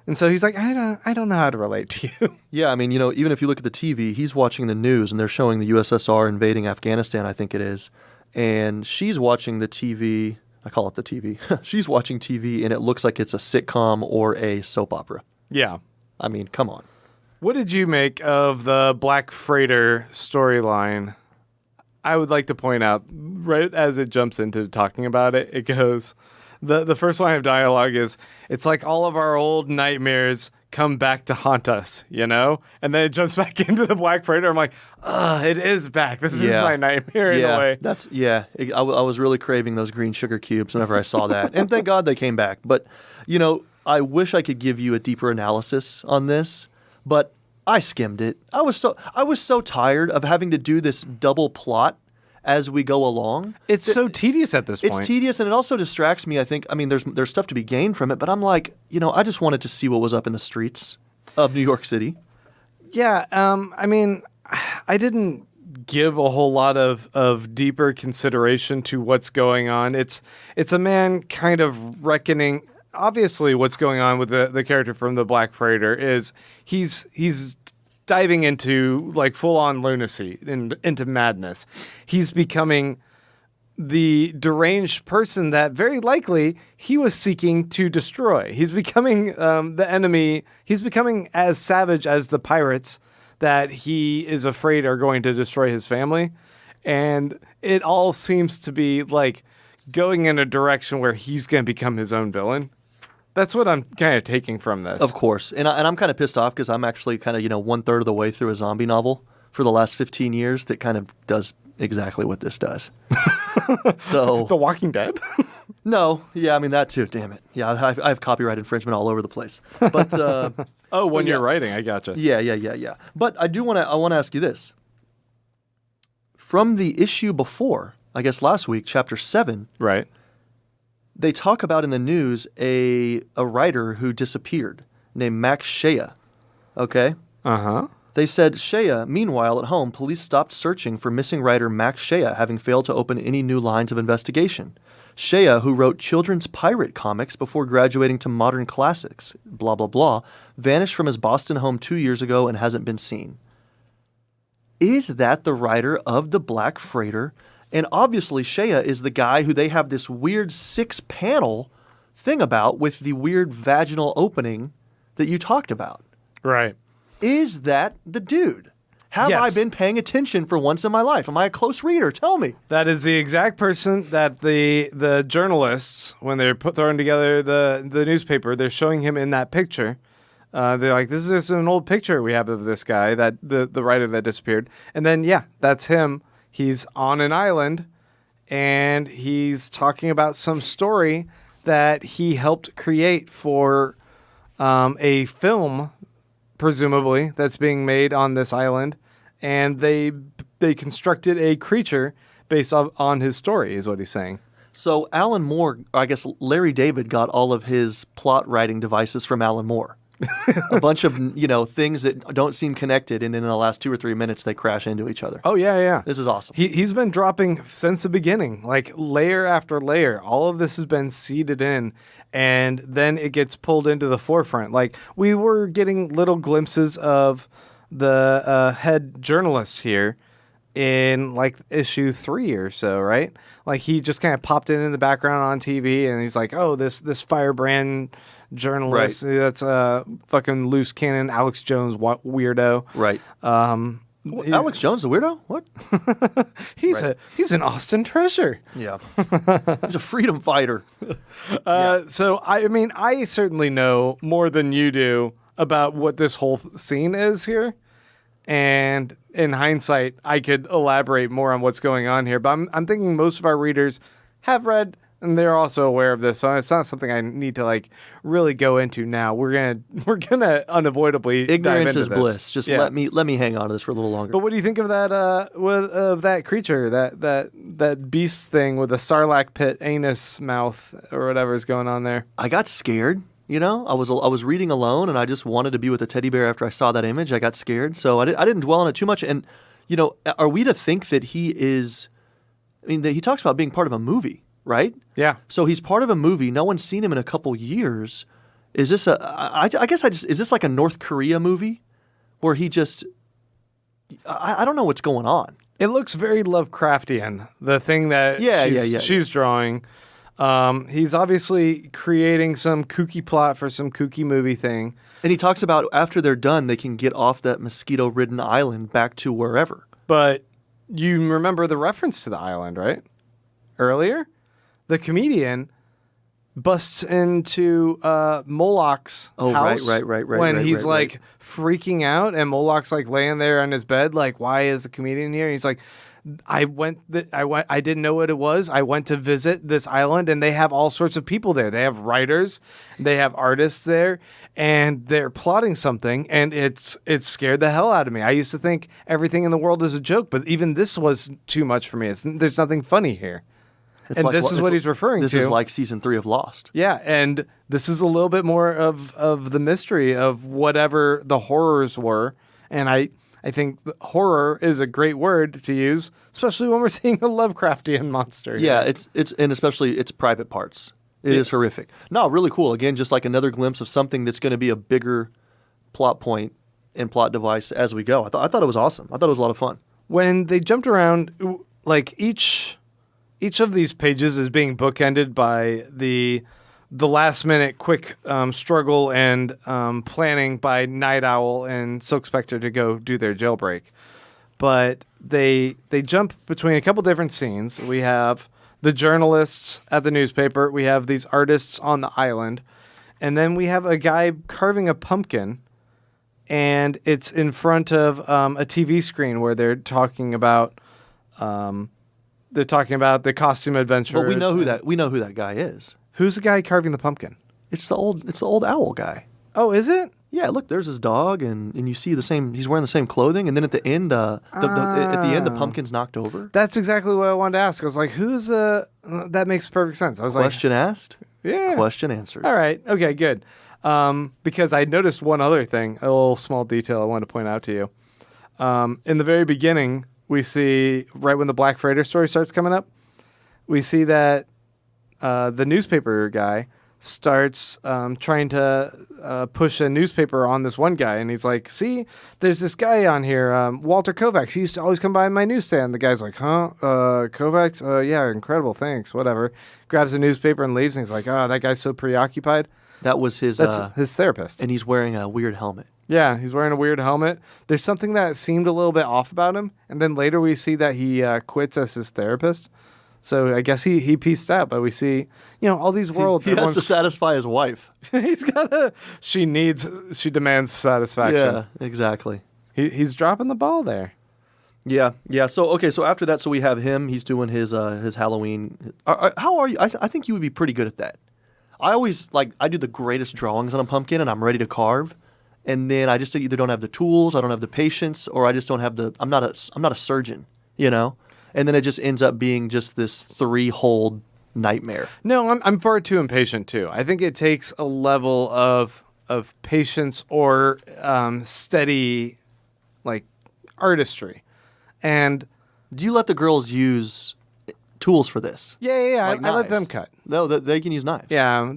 And so he's like, I don't know how to relate to you. Yeah, I mean, even if you look at the TV, he's watching the news and they're showing the USSR invading Afghanistan, I think it is. And she's watching the TV. I call it the TV. She's watching TV and it looks like it's a sitcom or a soap opera. Yeah. I mean, come on. What did you make of the Black Freighter storyline? I would like to point out, right as it jumps into talking about it, it goes, the first line of dialogue is, it's like all of our old nightmares come back to haunt us, And then it jumps back into the Black Freighter. I'm like, it is back. This is my nightmare in a way. I was really craving those green sugar cubes whenever I saw that. And thank God they came back. But, I wish I could give you a deeper analysis on this, but I skimmed it. I was so tired of having to do this double plot as we go along. It's so tedious at this point. It's tedious, and it also distracts me, I think. I mean, there's stuff to be gained from it, but I'm like, I just wanted to see what was up in the streets of New York City. Yeah, I mean, I didn't give a whole lot of deeper consideration to what's going on. It's a man kind of reckoning. Obviously, what's going on with the character from the Black Freighter is he's diving into, like, full-on lunacy, into madness. He's becoming the deranged person that very likely he was seeking to destroy. He's becoming the enemy. He's becoming as savage as the pirates that he is afraid are going to destroy his family. And it all seems to be, like, going in a direction where he's going to become his own villain. That's what I'm kind of taking from this. Of course. And I'm kind of pissed off because I'm actually kind of, 1/3 of the way through a zombie novel for the last 15 years that kind of does exactly what this does. So The Walking Dead? No. Yeah, I mean, that too. Damn it. Yeah, I have copyright infringement all over the place. But when you're writing, I gotcha. Yeah. But I want to ask you this. From the issue before, I guess last week, chapter 7. Right. They talk about in the news a writer who disappeared named Max Shea. Okay? Uh-huh. They said, Shea, meanwhile, at home, police stopped searching for missing writer Max Shea, having failed to open any new lines of investigation. Shea, who wrote children's pirate comics before graduating to modern classics, blah, blah, blah, vanished from his Boston home 2 years ago and hasn't been seen. Is that the writer of The Black Freighter? And obviously, Shea is the guy who they have this weird 6-panel thing about with the weird vaginal opening that you talked about. Right. Is that the dude? Have Yes. I been paying attention for once in my life? Am I a close reader? Tell me. That is the exact person that the journalists, when they're throwing together the newspaper, they're showing him in that picture. They're like, this is just an old picture we have of this guy, that the writer that disappeared. And then, yeah, that's him. He's on an island, and he's talking about some story that he helped create for a film, presumably, that's being made on this island. And they constructed a creature based on his story, is what he's saying. So Alan Moore, I guess Larry David got all of his plot writing devices from Alan Moore. A bunch of, things that don't seem connected, and then in the last 2 or 3 minutes, they crash into each other. Oh, yeah. This is awesome. He's been dropping since the beginning, like layer after layer. All of this has been seeded in, and then it gets pulled into the forefront. Like, we were getting little glimpses of the head journalist here in, like, issue 3 or so, right? Like, he just kind of popped in the background on TV, and he's like, oh, this firebrand journalist, right. That's a fucking loose cannon Alex Jones weirdo. Right. Alex Jones, the weirdo? What? He's an Austin treasure. Yeah. He's a freedom fighter. So, I certainly know more than you do about what this whole scene is here. And in hindsight, I could elaborate more on what's going on here. But I'm thinking most of our readers have read, and they're also aware of this, so it's not something I need to really go into now. We're gonna unavoidably ignorance dive into is this. bliss. Just let me hang on to this for a little longer. But what do you think of that? Of that creature, that beast thing with the sarlacc pit anus mouth or whatever is going on there? I got scared. I was reading alone, and I just wanted to be with a teddy bear after I saw that image. I got scared, so I didn't dwell on it too much. And are we to think that he is? He talks about being part of a movie. Right? Yeah. So he's part of a movie. No one's seen him in a couple years. Is this is this like a North Korea movie where he just, I don't know what's going on. It looks very Lovecraftian, the thing that she's drawing. He's obviously creating some kooky plot for some kooky movie thing. And he talks about after they're done, they can get off that mosquito-ridden island back to wherever. But you remember the reference to the island, right? Earlier? The comedian busts into Moloch's house. Right. When he's right. freaking out, and Moloch's laying there on his bed, why is the comedian here? And he's like, I didn't know what it was. I went to visit this island, and they have all sorts of people there. They have writers, they have artists there, and they're plotting something, and it's scared the hell out of me. I used to think everything in the world is a joke, but even this was too much for me. There's nothing funny here. And this is what he's referring to. This is like season 3 of Lost. Yeah, and this is a little bit more of the mystery of whatever the horrors were. And I think horror is a great word to use, especially when we're seeing a Lovecraftian monster. Yeah, it's and especially its private parts. It is horrific. No, really cool. Again, just like another glimpse of something that's going to be a bigger plot point and plot device as we go. I thought it was awesome. I thought it was a lot of fun. When they jumped around, each of these pages is being bookended by the last minute quick struggle and planning by Night Owl and Silk Spectre to go do their jailbreak. But they jump between a couple different scenes. We have the journalists at the newspaper. We have these artists on the island. And then we have a guy carving a pumpkin. And it's in front of a TV screen where they're talking about the costume adventure. But we know who that guy is. Who's the guy carving the pumpkin? It's the old owl guy. Oh, is it? Yeah, look, there's his dog, and you see the same. He's wearing the same clothing, and then at the end, at the end, the pumpkin's knocked over. That's exactly what I wanted to ask. I was like, who's that makes perfect sense. I was Question asked. Yeah. Question answered. All right. Okay. Good. Because I noticed one other thing, a little small detail I wanted to point out to you. In the very beginning, we see right when the Black Freighter story starts coming up, we see that the newspaper guy starts trying to push a newspaper on this one guy. And he's like, see, there's this guy on here, Walter Kovacs. He used to always come by my newsstand. The guy's like, huh? Kovacs? Yeah, incredible. Thanks. Whatever. Grabs a newspaper and leaves. And he's like, oh, that guy's so preoccupied. That was his therapist. And he's wearing a weird helmet. Yeah, he's wearing a weird helmet. There's something that seemed a little bit off about him. And then later we see that he quits as his therapist. So I guess he pieced out, but we see, all these worlds. He has to satisfy his wife. She demands satisfaction. Yeah, exactly. He's dropping the ball there. Yeah. So after that, we have him. He's doing his Halloween. How are you? I think you would be pretty good at that. I always I do the greatest drawings on a pumpkin, and I'm ready to carve, and then I just either don't have the tools, I don't have the patience, or I just don't have I'm not a surgeon, and then it just ends up being just this 3-hole nightmare. No, I'm far too impatient too. I think it takes a level of patience or steady artistry. And do you let the girls use tools for this? Yeah. Like I let them cut. No, they can use knives. Yeah,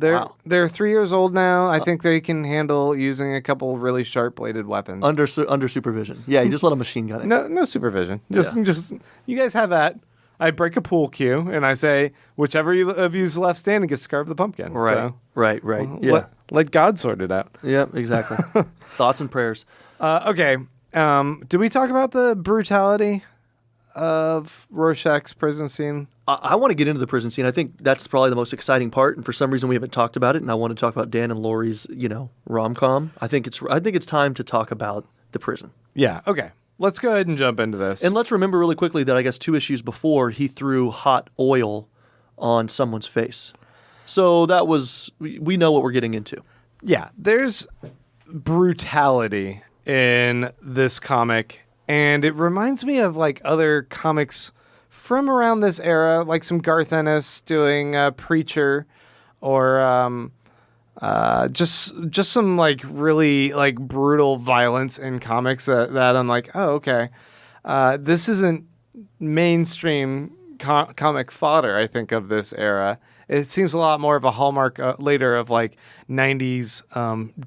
they're 3 years old now. I think they can handle using a couple really sharp bladed weapons under supervision. Yeah, you just let a machine gun it. No supervision. Just you guys have that. I break a pool cue and I say whichever of you's left standing gets to carve the pumpkin. Right. So, Right. Yeah. Let God sort it out. Yeah, exactly. Thoughts and prayers. Okay. Did we talk about the brutality of Rorschach's prison scene? I want to get into the prison scene. I think that's probably the most exciting part, and for some reason we haven't talked about it. And I want to talk about Dan and Laurie's, rom-com. I think it's time to talk about the prison. Yeah. Okay. Let's go ahead and jump into this. And let's remember really quickly that I guess 2 issues before he threw hot oil on someone's face. So that was we know what we're getting into. Yeah. There's brutality in this comic, and it reminds me of other comics from around this era, like some Garth Ennis doing Preacher, or just some really brutal violence in comics that I'm like, oh, okay, this isn't mainstream comic fodder. I think of this era. It seems a lot more of a hallmark later of 90s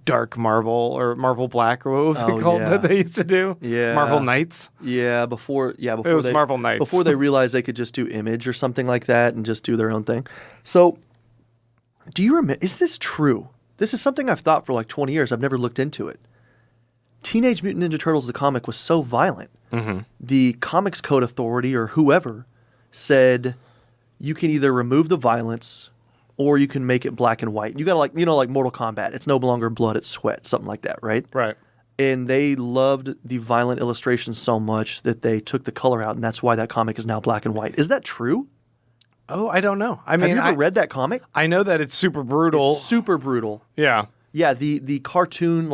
dark Marvel or Marvel Black, or what was it called that they used to do? Yeah. Marvel Knights? Before it was Marvel Knights. Before they realized they could just do Image or something like that and just do their own thing. So, do you remember, is this true? This is something I've thought for 20 years. I've never looked into it. Teenage Mutant Ninja Turtles, the comic, was so violent. Mm-hmm. The Comics Code Authority or whoever said you can either remove the violence or you can make it black and white. You got to like Mortal Kombat. It's no longer blood, it's sweat, something like that, right? Right. And they loved the violent illustrations so much that they took the color out, and that's why that comic is now black and white. Is that true? Oh, I don't know. Have you ever read that comic? I know that it's super brutal. It's super brutal. Yeah. Yeah, the cartoon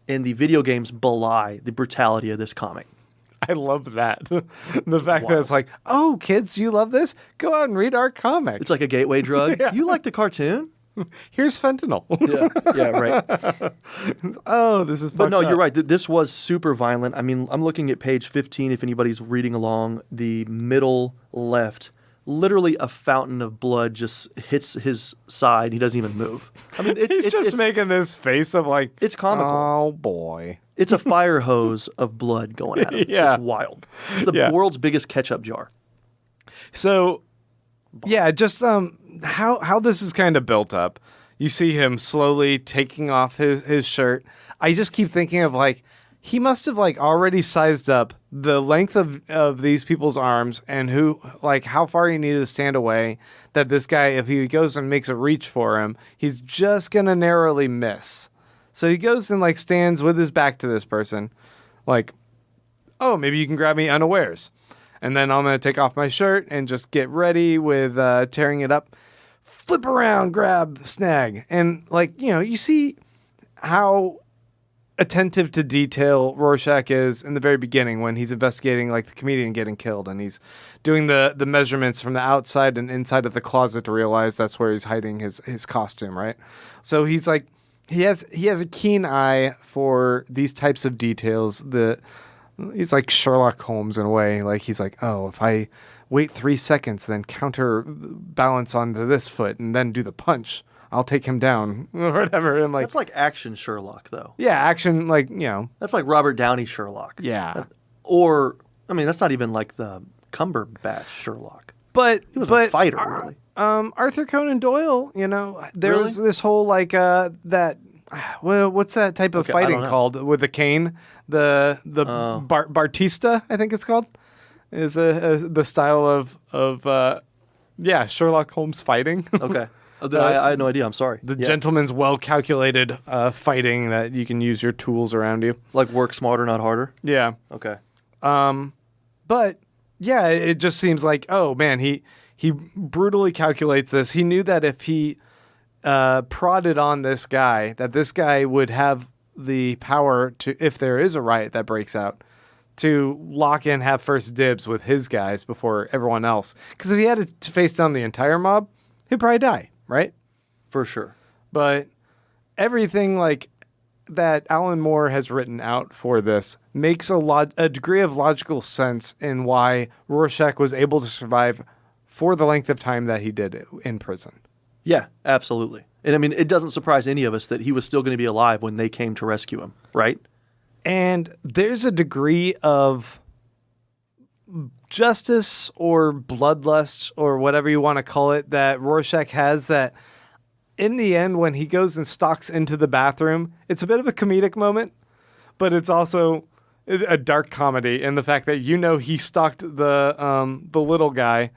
and the video games belie the brutality of this comic. I love that. The fact that it's oh, kids, you love this? Go out and read our comic. It's like a gateway drug. Yeah. You like the cartoon? Here's fentanyl. Yeah, right. Oh, this is But no, up. you're right. This was super violent. I mean, I'm looking at page 15 if anybody's reading along. The middle left, literally a fountain of blood just hits his side. He doesn't even move. I mean, He's just making this face of it's comical. Oh, boy. It's a fire hose of blood going at him. Yeah. It's wild. It's the world's biggest ketchup jar. So, yeah, just how this is kind of built up. You see him slowly taking off his shirt. I just keep thinking of he must have already sized up the length of these people's arms and how far he needed to stand away, that this guy, if he goes and makes a reach for him, he's just gonna narrowly miss. So he goes and stands with his back to this person, oh, maybe you can grab me unawares. And then I'm going to take off my shirt and just get ready with tearing it up. Flip around, grab, snag. And you see how attentive to detail Rorschach is in the very beginning when he's investigating the comedian getting killed, and he's doing the measurements from the outside and inside of the closet to realize that's where he's hiding his costume, right? So he's he has a keen eye for these types of details. He's like Sherlock Holmes in a way. He's oh, if I wait 3 seconds, then counterbalance onto this foot and then do the punch, I'll take him down or whatever. And that's like action Sherlock, though. Yeah, action, That's like Robert Downey Sherlock. Yeah. Or, that's not even the Cumberbatch Sherlock. But he was a fighter, really. Arthur Conan Doyle, there was this whole that. Well, what's that type of fighting called with the cane? The Bartista, I think it's called, is the style of Yeah, Sherlock Holmes fighting. Okay. Oh, then I had no idea. I'm sorry. The Yeah. gentleman's well-calculated fighting that you can use your tools around you. Like work smarter, not harder. Yeah. Okay. But yeah, it just seems like, oh man, he brutally calculates this. He knew that if he prodded on this guy, that this guy would have the power to, if there is a riot that breaks out, to lock in, have first dibs with his guys before everyone else. Because if he had to face down the entire mob, he'd probably die, right? For sure. But everything like that Alan Moore has written out for this makes a degree of logical sense in why Rorschach was able to survive for the length of time that he did in prison. Yeah, absolutely. And I mean, it doesn't surprise any of us that he was still going to be alive when they came to rescue him, right? And there's a degree of justice or bloodlust or whatever you want to call it that Rorschach has that in the end, when he goes and stalks into the bathroom, it's a bit of a comedic moment, but it's also a dark comedy in the fact that he stalked the little guy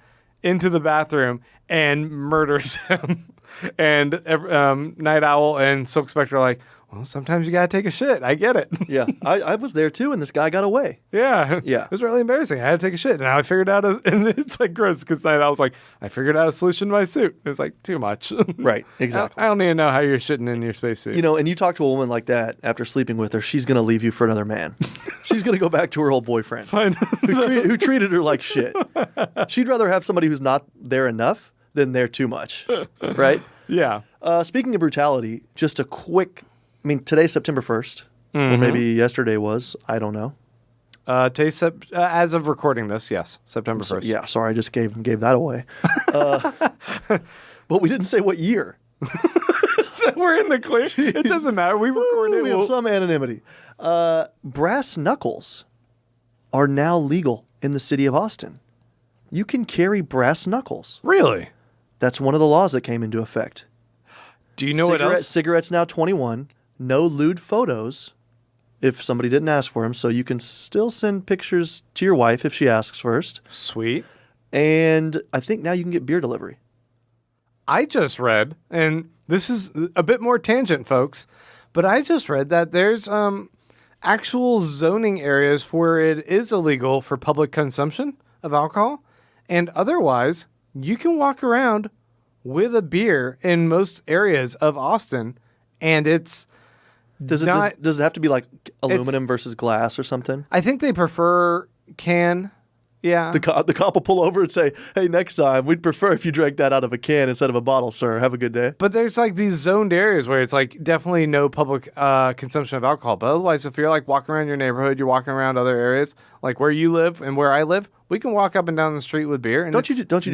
into the bathroom and murders him. And Night Owl and Silk Spectre are like, well, sometimes you gotta take a shit. I get it. Yeah, I was there too, and this guy got away. Yeah. Yeah. It was really embarrassing. I had to take a shit. And now I figured out, and it's like gross because Night Owl's like, I figured out a solution to my suit. It's like, too much. Right, exactly. I don't even know how you're shitting in your spacesuit. And you talk to a woman like that after sleeping with her, she's going to leave you for another man. She's going to go back to her old boyfriend Fine. who treated her like shit. She'd rather have somebody who's not there enough than there too much, right? Yeah. Speaking of brutality, just a quick, today's September 1st, or maybe yesterday was, I don't know. As of recording this, yes, September 1st. Yeah, sorry, I just gave that away. But we didn't say what year. So we're in the clear. It doesn't matter. We recorded it. We have some anonymity. Brass knuckles are now legal in the city of Austin. You can carry brass knuckles. Really? That's one of the laws that came into effect. Do you know what else? Cigarettes now 21. No lewd photos if somebody didn't ask for them. So you can still send pictures to your wife if she asks first. Sweet. And I think now you can get beer delivery. I just read, and this is a bit more tangent, folks, but I just read that there's actual zoning areas where it is illegal for public consumption of alcohol, and otherwise you can walk around with a beer in most areas of Austin, and it's does it have to be like aluminum versus glass or something? I think they prefer can. Yeah. The cop will pull over and say, hey, next time, we'd prefer if you drank that out of a can instead of a bottle, sir. Have a good day. But there's like these zoned areas where it's like definitely no public consumption of alcohol. But otherwise, if you're like walking around your neighborhood, you're walking around other areas, like where you live and where I live, we can walk up and down the street with beer. And don't you do that? Don't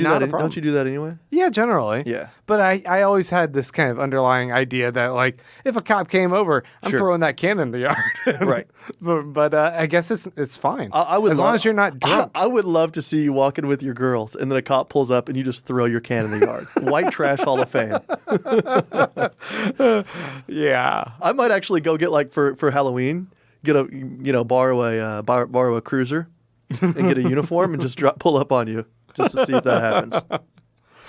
you do that anyway? Yeah, generally. Yeah. But I always had this kind of underlying idea that like if a cop came over, I'm throwing that can in the yard. Right. But I guess it's fine. I would as long as you're not drunk. I would love to see you walking with your girls, and then a cop pulls up and you just throw your can in the yard. White trash Hall of Fame. Yeah. I might actually go get like for Halloween, borrow a cruiser. And get a uniform and just pull up on you just to see if that happens.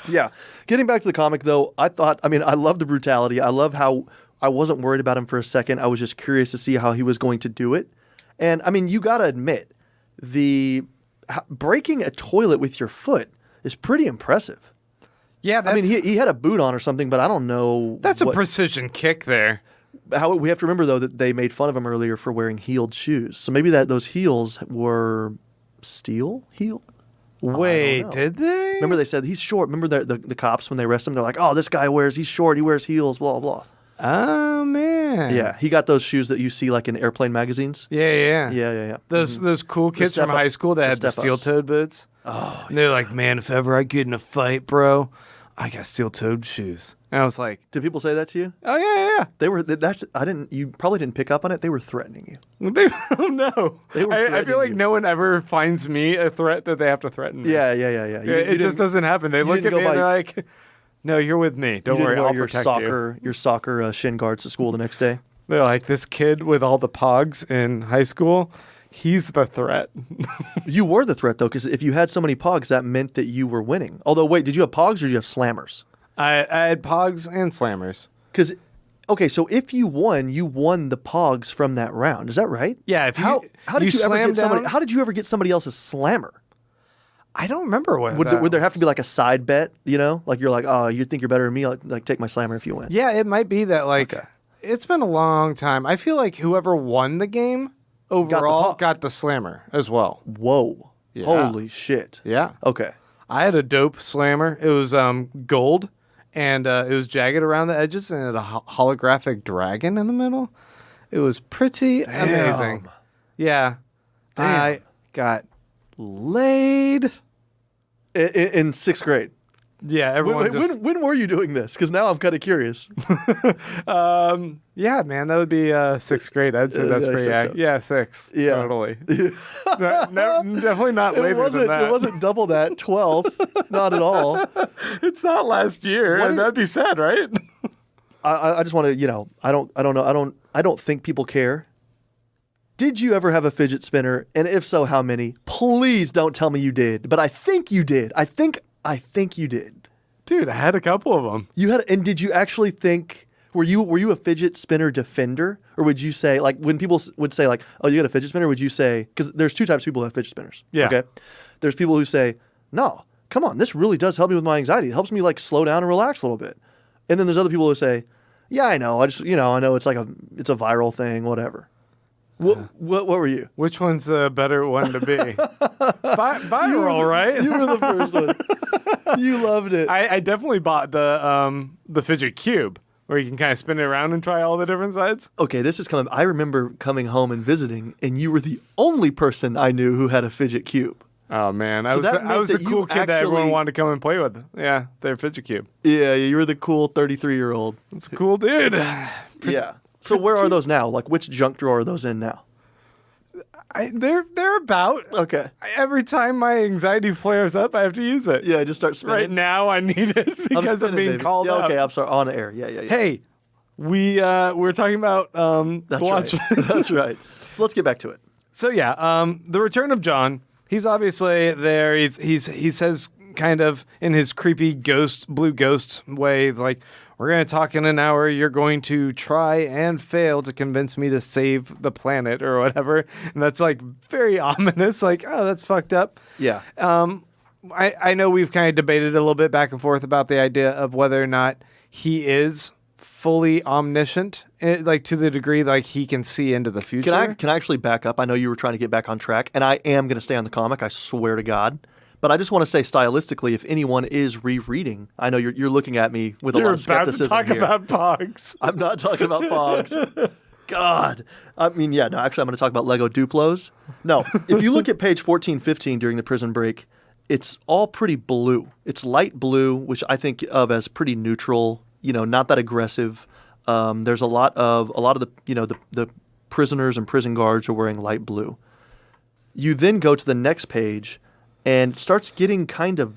Yeah. Getting back to the comic, though, I love the brutality. I love how I wasn't worried about him for a second. I was just curious to see how he was going to do it. And, you got to admit, breaking a toilet with your foot is pretty impressive. Yeah. He had a boot on or something, but I don't know. That's a precision kick there. We have to remember, though, that they made fun of him earlier for wearing heeled shoes. So maybe those heels were steel heel? Wait, did they? Remember they said he's short. Remember the cops when they arrest him, they're like, oh, this guy he's short, he wears heels, blah, blah. Oh, man. Yeah, he got those shoes that you see like in airplane magazines. Yeah. Those cool kids from high school that had the steel-toed boots. Oh, and they're like, man, if ever I get in a fight, bro, I got steel-toed shoes. And I was like, did people say that to you? Oh yeah. They were. You probably didn't pick up on it. They were threatening you. Oh no. I feel like no one ever finds me a threat that they have to threaten me. Yeah. It just doesn't happen. They look at me and they're like, "No, you're with me. Don't worry, I'll protect you." Your soccer shin guards to school the next day. They're like, this kid with all the pogs in high school. He's the threat. You were the threat, though, because if you had so many pogs, that meant that you were winning. Although, wait, did you have pogs or did you have slammers? I had pogs and slammers. Because, okay, so if you won the pogs from that round. Is that right? Yeah. If How did you ever slam get somebody? down- How did you ever get somebody else's slammer? I don't remember what. Would there have to be like a side bet? You know, like you're like, oh, you think you're better than me? Like take my slammer if you win. Yeah, it might be that. Like, Okay. it's been a long time. I feel like whoever won the game overall got the slammer as well. Whoa! Yeah. Holy shit! Yeah. Okay. I had a dope slammer. It was gold, and it was jagged around the edges, and it had a holographic dragon in the middle. It was pretty amazing. Yeah. Damn. I got laid. In sixth grade. Yeah, everyone When were you doing this? Because now I'm kind of curious. yeah, man, that would be sixth grade. I'd say that's I pretty think so. Yeah, sixth. Yeah. Totally. Definitely not later than that. It wasn't double that. 12. Not at all. It's not last year. What is- That'd be sad, right? I just want to, I don't know. I don't think people care. Did you ever have a fidget spinner? And if so, how many? Please don't tell me you did. But I think you did. I think you did. Dude, I had a couple of them. You had, and did you actually think? Were you a fidget spinner defender, or would you say, like, when people would say, like, oh, you got a fidget spinner? Would you say, because there's two types of people who have fidget spinners. Yeah. Okay. There's people who say, no, come on, this really does help me with my anxiety. It helps me like slow down and relax a little bit. And then there's other people who say, yeah, I know. I know it's like it's a viral thing, whatever. What were you? Which one's a better one to be? Viral, right? You were the first one. You loved it. I definitely bought the fidget cube where you can kind of spin it around and try all the different sides. Okay, this is coming. I remember coming home and visiting, and you were the only person I knew who had a fidget cube. Oh man, So that I meant was the that you cool kid that everyone actually- wanted to come and play with. Yeah, their fidget cube. Yeah, you were the cool 33-year-old. It's a cool dude. Yeah. So where are those now? Like, which junk drawer are those in now? They're about. Okay. Every time my anxiety flares up, I have to use it. Yeah, just start spinning. Right now, I need it I'm because of spinning, being baby. called Yeah, out. okay, I'm sorry. On air. Yeah. Hey, we're talking about That's the right. Watchmen. That's right. So let's get back to it. So yeah, the return of John. He's obviously there. He says kind of in his creepy blue ghost way, like, we're going to talk in an hour. You're going to try and fail to convince me to save the planet or whatever. And that's like very ominous. Like, oh, that's fucked up. Yeah. I know we've kind of debated a little bit back and forth about the idea of whether or not he is fully omniscient, like to the degree like he can see into the future. Can I actually back up? I know you were trying to get back on track, and I am going to stay on the comic. I swear to God. But I just want to say, stylistically, if anyone is rereading, I know you're looking at me with a lot of skepticism You're about to here. talk about Pogs. I'm not talking about Pogs. God. I mean, yeah, no, actually, I'm going to talk about Lego Duplos. No, if you look at page 14, 15 during the prison break, it's all pretty blue. It's light blue, which I think of as pretty neutral, not that aggressive. There's a lot of the prisoners and prison guards are wearing light blue. You then go to the next page, and it starts getting kind of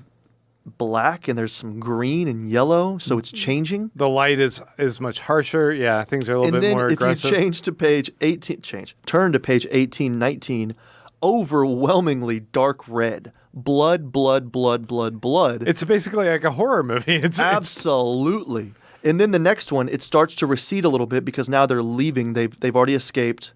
black, and there's some green and yellow, so it's changing. The light is much harsher. Yeah, things are a little And bit then more if aggressive. you change to page 18, turn to page 18, 19, overwhelmingly dark red. Blood. It's basically like a horror movie. It's Absolutely. And then the next one, it starts to recede a little bit because now they're leaving. They've already escaped.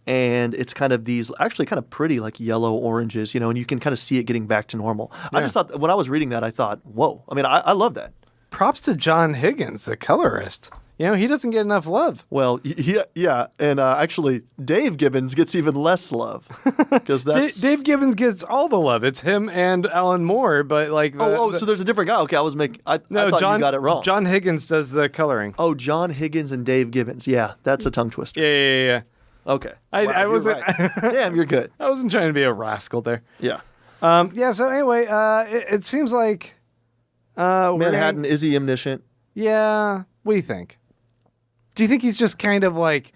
And it's kind of these actually kind of pretty like yellow oranges, and you can kind of see it getting back to normal. I just thought when I was reading that, I thought, whoa. I mean, I love that. props to John Higgins, the colorist. He doesn't get enough love. Well, yeah. And actually, Dave Gibbons gets even less love. Because that's... Dave Gibbons gets all the love. It's him and Alan Moore, but like... so there's a different guy. Okay, I thought John, you got it wrong. John Higgins does the coloring. Oh, John Higgins and Dave Gibbons. Yeah, that's a tongue twister. Yeah. Okay. I Wow, wasn't... you're right. Damn, you're good. I wasn't trying to be a rascal there. Yeah. So anyway, it seems like... Manhattan, is he omniscient? Yeah, what do you think? Do you think he's just kind of like...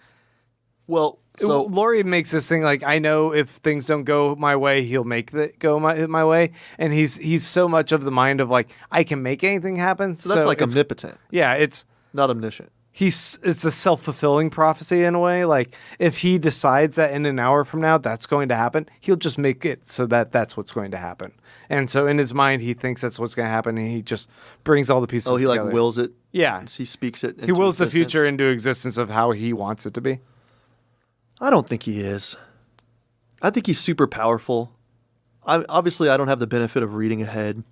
Well, so... Laurie makes this thing like, I know if things don't go my way, he'll make it go my way. And he's so much of the mind of like, I can make anything happen. So that's like omnipotent. Yeah, it's... Not omniscient. it's a self-fulfilling prophecy in a way. Like, if he decides that in an hour from now that's going to happen, he'll just make it so that that's what's going to happen. And so in his mind, he thinks that's what's going to happen, and he just brings all the pieces together. Oh, he like wills it? Yeah. He speaks it into He wills existence. the future into existence of how he wants it to be. I don't think he is. I think he's super powerful. Obviously, I don't have the benefit of reading ahead.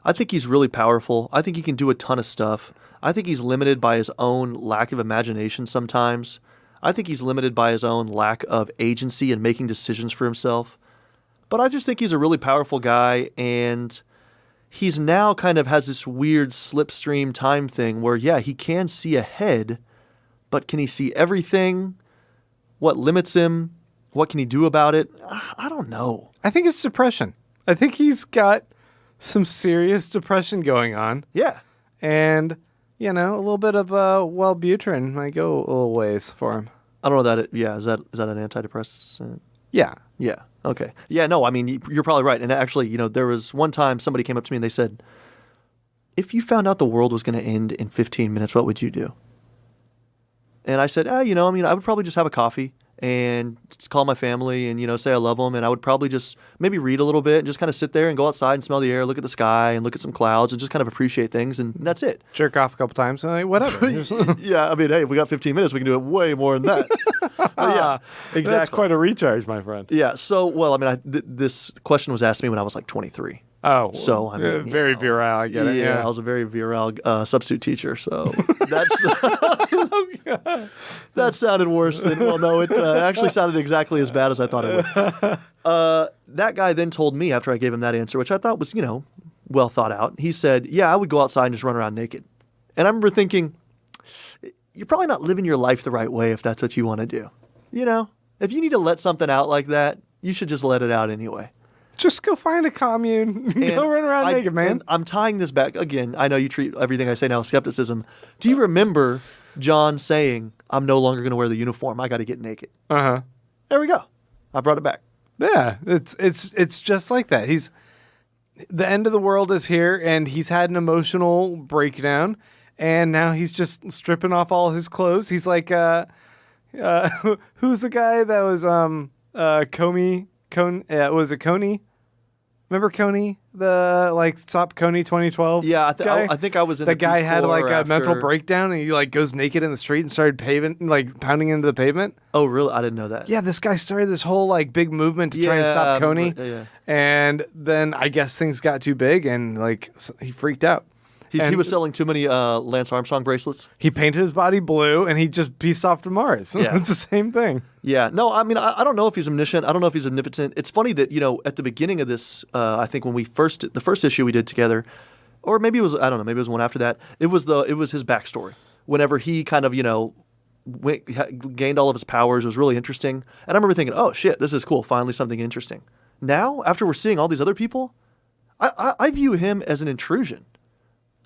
I think he's really powerful. I think he can do a ton of stuff. I think he's limited by his own lack of imagination sometimes. I think he's limited by his own lack of agency and making decisions for himself. But I just think he's a really powerful guy, and he's now kind of has this weird slipstream time thing where, yeah, he can see ahead, but can he see everything? What limits him? What can he do about it? I don't know. I think it's depression. I think he's got some serious depression going on. Yeah. And, a little bit of Wellbutrin might go a little ways for him. I don't know that. Yeah, is that an antidepressant? Yeah. Yeah. Okay. Yeah. No. I mean, you're probably right. And actually, there was one time somebody came up to me and they said, "If you found out the world was going to end in 15 minutes, what would you do?" And I said, I would probably just have a coffee and just call my family and, say I love them. And I would probably just maybe read a little bit and just kind of sit there and go outside and smell the air, look at the sky and look at some clouds and just kind of appreciate things. And that's it. Jerk off a couple times. Whatever. Yeah. I mean, hey, if we got 15 minutes, we can do it way more than that. Yeah, exactly. That's quite a recharge, my friend. Yeah. So, well, I mean, this question was asked me when I was like 23. Oh, so I mean, very virile. I get it. Yeah, I was a very virile substitute teacher. So that's that sounded worse than. Well, no, it actually sounded exactly as bad as I thought it would. That guy then told me after I gave him that answer, which I thought was well thought out. He said, "Yeah, I would go outside and just run around naked." And I remember thinking, you're probably not living your life the right way if that's what you want to do. If you need to let something out like that, you should just let it out anyway. Just go find a commune. Go run around naked, man. And I'm tying this back again. I know you treat everything I say now with skepticism. Do you remember John saying, "I'm no longer going to wear the uniform. I got to get naked"? Uh-huh. There we go. I brought it back. Yeah, it's just like that. The end of the world is here, and he's had an emotional breakdown, and now he's just stripping off all his clothes. He's like, who's the guy that was Comey? Was it Coney? Remember Coney? The Stop Coney 2012? Yeah, guy? I think I was in the guy Peace had Corps a after... mental breakdown, and he goes naked in the street and started pounding into the pavement. Oh, really? I didn't know that. Yeah, this guy started this whole big movement to try and stop Coney. Yeah. And then I guess things got too big, and he freaked out. He was selling too many Lance Armstrong bracelets. He painted his body blue, and he just pieced off to Mars. Yeah. It's the same thing. Yeah. No, I mean, I don't know if he's omniscient. I don't know if he's omnipotent. It's funny that, at the beginning of this, I think when the first issue we did together, or maybe it was, I don't know, maybe it was one after that, it was his backstory. Whenever he kind of, gained all of his powers, it was really interesting. And I remember thinking, oh, shit, this is cool. Finally something interesting. Now, after we're seeing all these other people, I view him as an intrusion.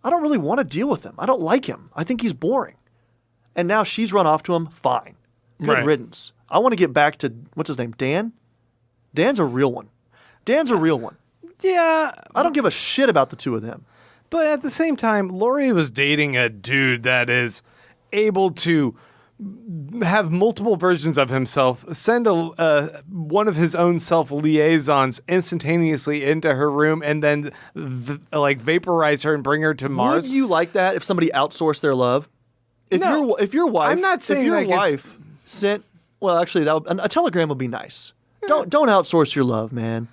I don't really want to deal with him. I don't like him. I think he's boring. And now she's run off to him. Fine. Good riddance. I want to get back to, what's his name, Dan? Dan's a real one. Yeah. I don't give a shit about the two of them. But at the same time, Laurie was dating a dude that is able to have multiple versions of himself, send one of his own self liaisons instantaneously into her room, and then vaporize her and bring her to Mars. Would you like that if somebody outsourced their love? If your wife, I'm not saying if your wife sent, well, actually, a telegram would be nice. Don't outsource your love, man.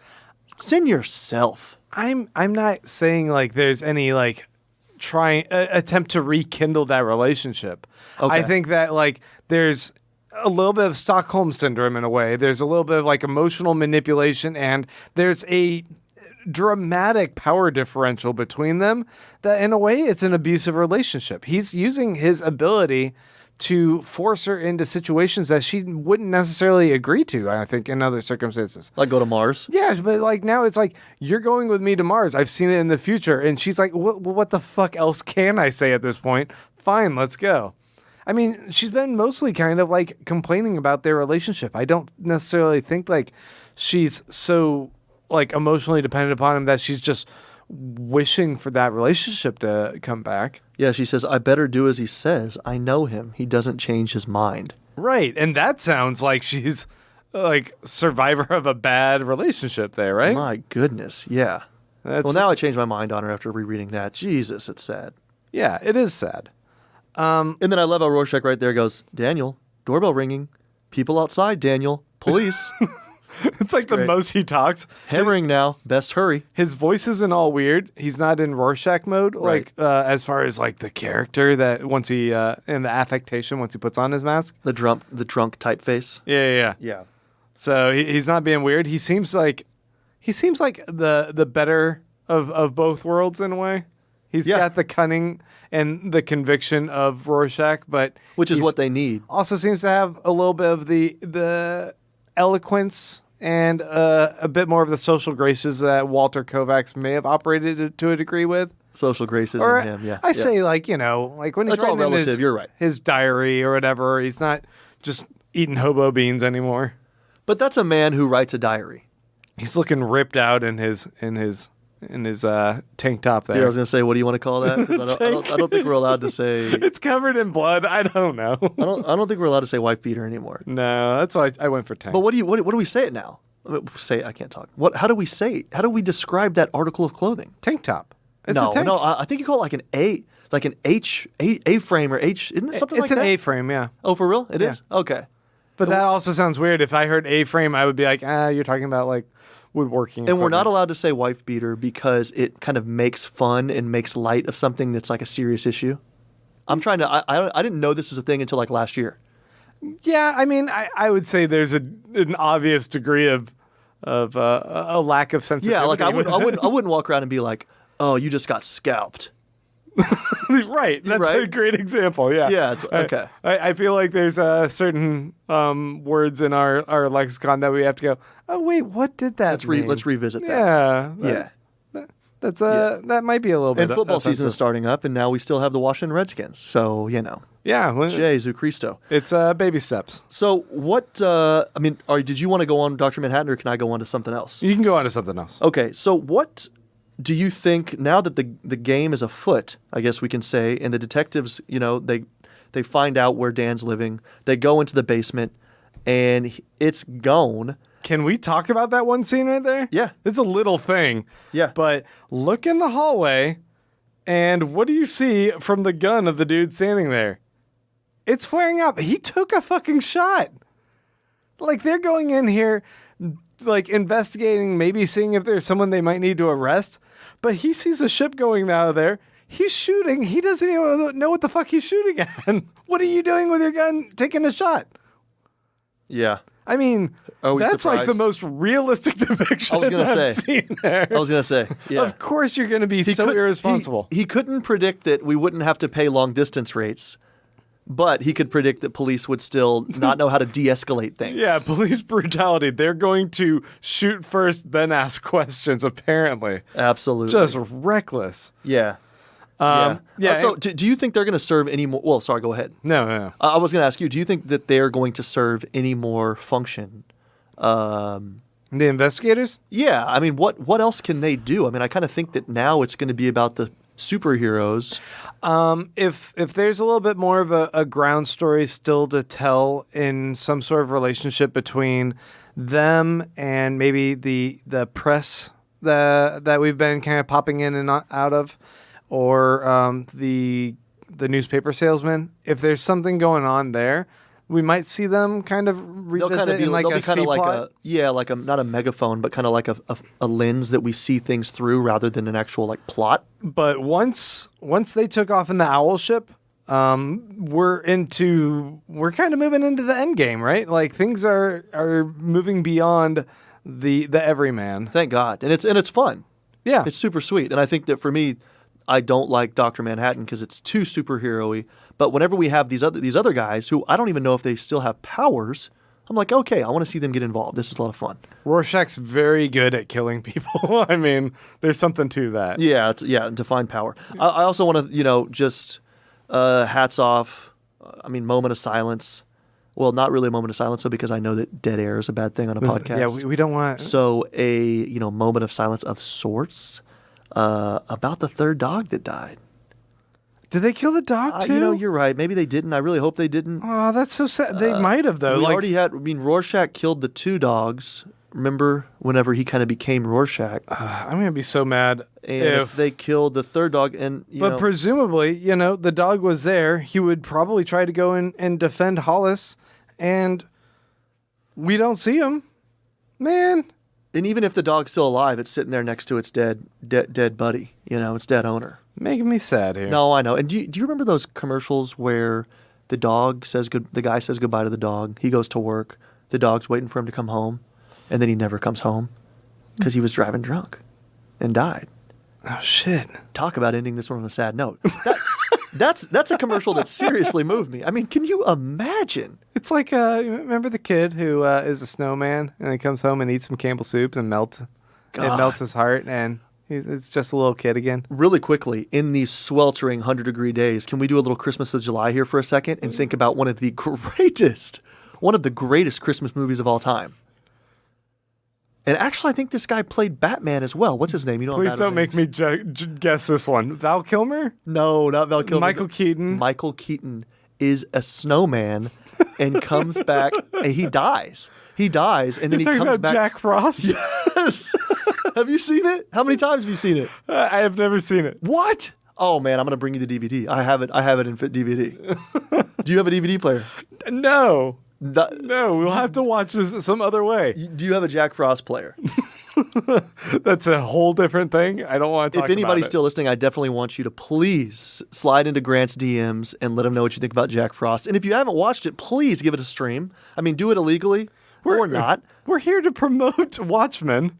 Send yourself. I'm not saying there's any attempt to rekindle that relationship. Okay. I think that there's a little bit of Stockholm syndrome in a way. There's a little bit of emotional manipulation, and there's a dramatic power differential between them that in a way it's an abusive relationship. He's using his ability to force her into situations that she wouldn't necessarily agree to, I think, in other circumstances. Like go to Mars? Yeah, but now it's you're going with me to Mars. I've seen it in the future. And she's like, what the fuck else can I say at this point? Fine, let's go. I mean, she's been mostly kind of complaining about their relationship. I don't necessarily think she's so emotionally dependent upon him that she's just wishing for that relationship to come back. Yeah, she says, I better do as he says. I know him. He doesn't change his mind. Right. And that sounds like she's like survivor of a bad relationship there, right? My goodness. Yeah. That's, Well, now I changed my mind on her after rereading that. Jesus, it's sad. yeah, it is sad. And then I love how Rorschach right there goes, Daniel, doorbell ringing. People outside, Daniel. Police. It's like the great. most he talks. Hammering now. Best hurry. His voice isn't all weird. He's not in Rorschach mode, Right. like as far as like the character that once he and the affectation once he puts on his mask. The drunk typeface. Yeah. Yeah. So he's not being weird. He seems like the better of both worlds in a way. He's Yeah. got the cunning and the conviction of Rorschach, but Which is he's what they need. also seems to have a little bit of the eloquence and a bit more of the social graces that Walter Kovacs may have operated to a degree with. Social graces Or in him. Yeah. I Yeah. say like when he's That's all writing in relative, you're right. his diary or whatever, he's not just eating hobo beans anymore. But that's a man who writes a diary. He's looking ripped out in his tank top there. Yeah, I was gonna say, what do you want to call that? 'Cause I don't think we're allowed to say. It's covered in blood. I don't know. I don't think we're allowed to say wife beater anymore. No, that's why I went for tank. But what do we say it now? Say I can't talk. How do we say it? How do we describe that article of clothing? Tank top. It's no, a tank. no. I think you call it like an A frame or H. Isn't it something It's like an that? A-frame, yeah. Oh, for real? It Yeah. is. Okay. But that also sounds weird. If I heard A-frame, I would be like, you're talking about like woodworking. And we're not equipment. allowed to say wife beater because it kind of makes fun and makes light of something that's like a serious issue. I'm trying to. I didn't know this was a thing until like last year. Yeah, I mean, I would say there's an obvious degree of a lack of sensitivity. Yeah, like I with wouldn't walk around and be like, oh, you just got scalped. right. That's a Right? great example. Yeah. Yeah, it's- okay. I feel like there's certain words in our lexicon that we have to go. Oh wait, what did that mean? Let's revisit that. Yeah. Yeah. That's that might be a little bit. And football season is offensive. starting up, and now we still have the Washington Redskins. So Yeah. Well, Jesu Christo. it's baby steps. So what? Did you want to go on Dr. Manhattan, or can I go on to something else? You can go on to something else. Okay. So what do you think now that the game is afoot? I guess we can say, and the detectives, they find out where Dan's living. They go into the basement, and it's gone. Can we talk about that one scene right there? Yeah. It's a little thing. Yeah. But look in the hallway, and what do you see from the gun of the dude standing there? It's flaring up. He took a fucking shot. Like, they're going in here, like, investigating, maybe seeing if there's someone they might need to arrest. But he sees a ship going out of there. He's shooting. He doesn't even know what the fuck he's shooting at. What are you doing with your gun taking a shot? Yeah. I mean, Are we that's like the surprised? most realistic depiction I was gonna I've say. seen there. I was gonna say. Yeah. Of course you're going to be so could- irresponsible. He couldn't predict that we wouldn't have to pay long distance rates, but he could predict that police would still not know how to de-escalate things. Yeah, police brutality. They're going to shoot first, then ask questions, apparently. Absolutely. Just reckless. yeah. yeah. So, do you think they're going to serve any more? Well, sorry. Go ahead. No. I was going to ask you. Do you think that they're going to serve any more function? The investigators? Yeah. I mean, what else can they do? I mean, I kind of think that now it's going to be about the superheroes. If there's a little bit more of a ground story still to tell in some sort of relationship between them and maybe the press that we've been kind of popping in and out of, or the newspaper salesman, if there's something going on there, we might see them kind of They'll revisit kind of be in like they'll a be kind of like C-plot. like a not a megaphone, but kind of like a lens that we see things through rather than an actual like plot. But once they took off in the owl ship, we're kind of moving into the end game, right? Like things are moving beyond the everyman. Thank God, and it's fun. Yeah, It's super sweet, and I think that for me, I don't like Dr. Manhattan because it's too superhero-y. But whenever we have these other guys who I don't even know if they still have powers, I'm like, okay, I want to see them get involved. This is a lot of fun. Rorschach's very good at killing people. I mean, there's something to that. Yeah, define power. I also want to, just hats off. I mean, moment of silence. Well, not really a moment of silence, though, because I know that dead air is a bad thing on a podcast. Yeah, we don't want. So a moment of silence of sorts about the third dog that died. Did they kill the dog too? You're right. Maybe they didn't. I really hope they didn't. Oh, that's so sad. They might have though. We already had. Rorschach killed the 2 dogs. Remember, whenever he kind of became Rorschach. I'm gonna be so mad if they killed the 3rd dog. But presumably, the dog was there. He would probably try to go in and defend Hollis, and we don't see him, man. And even if the dog's still alive, it's sitting there next to its dead buddy. Its dead owner. Making me sad here. No, I know. And do you remember those commercials where the guy says goodbye to the dog? He goes to work. The dog's waiting for him to come home, and then he never comes home because he was driving drunk and died. Oh shit! Talk about ending this one on a sad note. That's a commercial that seriously moved me. I mean, can you imagine? It's like remember the kid who is a snowman and he comes home and eats some Campbell soup and it melts his heart, and it's just a little kid again. Really quickly, in these sweltering 100-degree days, can we do a little Christmas of July here for a second and think about one of the greatest Christmas movies of all time? And actually, I think this guy played Batman as well. What's his name? Please don't make me guess this one. Val Kilmer? No, not Val Kilmer. Michael Keaton. Michael Keaton is a snowman and comes back. And he dies. He dies, and then he comes back. Jack Frost? Yes. Have you seen it? How many times have you seen it? I have never seen it. What? Oh man, I'm gonna bring you the DVD. I have it in DVD. Do you have a DVD player? No. No, we'll have to watch this some other way. Do you have a Jack Frost player? That's a whole different thing. I don't want to talk about it. If anybody's still listening, I definitely want you to please slide into Grant's DMs and let him know what you think about Jack Frost. And if you haven't watched it, please give it a stream. I mean, do it illegally or not. We're here to promote Watchmen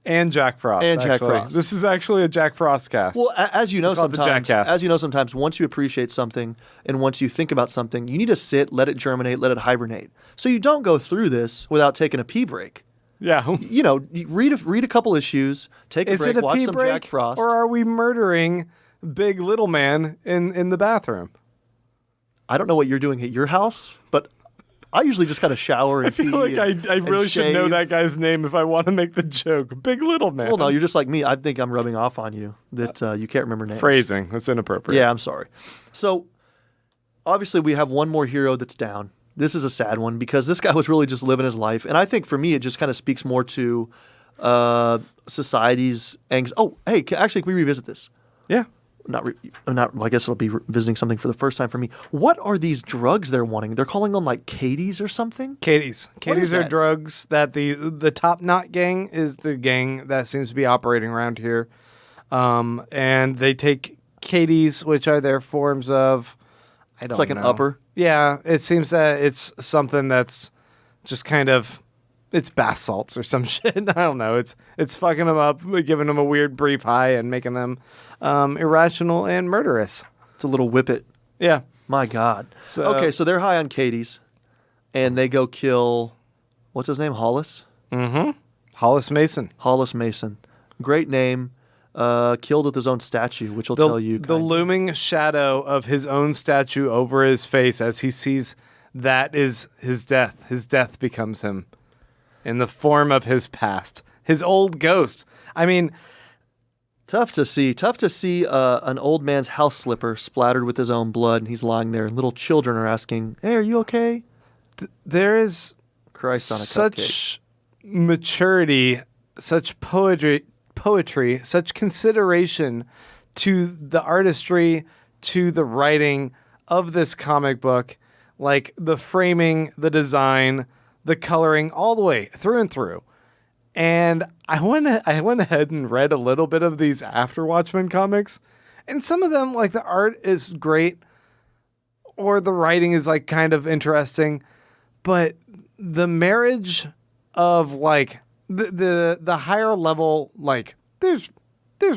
and Jack Frost. Jack Frost. This is actually a Jack Frost cast. Well, as you know, sometimes once you appreciate something and once you think about something, you need to sit, let it germinate, let it hibernate. So you don't go through this without taking a pee break. Yeah. You read a couple issues, take a break, watch some Jack Frost. Or are we murdering Big Little Man in the bathroom? I don't know what you're doing at your house, but I usually just kind of shower and I feel like I really should know that guy's name if I want to make the joke. Big Little Man. Well, no, you're just like me. I think I'm rubbing off on you that you can't remember names. Phrasing. That's inappropriate. Yeah, I'm sorry. So, obviously, we have one more hero that's down. This is a sad one because this guy was really just living his life. And I think for me, it just kind of speaks more to society's anxiety. Oh, hey, actually, can we revisit this? Yeah. I guess it'll be visiting something for the first time for me. What are these drugs they're wanting? They're calling them like Katie's or something? Katie's are drugs that the Top Knot gang is the gang that seems to be operating around here. And they take Katie's, which are their forms of, It's like an upper? Yeah, it seems that it's something that's just kind of, it's bath salts or some shit. I don't know. It's fucking them up, giving them a weird brief high and making them irrational and murderous. It's a little whippet. Yeah. My God. So they're high on Katie's, and they go kill, what's his name, Hollis? Mm-hmm. Hollis Mason. Hollis Mason. Great name. Killed with his own statue, which will tell you. The looming shadow of his own statue over his face as he sees that is his death. His death becomes him in the form of his past. His old ghost. I mean, tough to see an old man's house slipper splattered with his own blood, and he's lying there, and little children are asking, "Hey, are you okay?" There is Christ on a such maturity, such poetry, such consideration to the artistry, to the writing of this comic book, like the framing, the design, the coloring, all the way through and through. And I went ahead and read a little bit of these after Watchmen comics, and some of them, like, the art is great, or the writing is like kind of interesting, but the marriage of like the higher level, like there's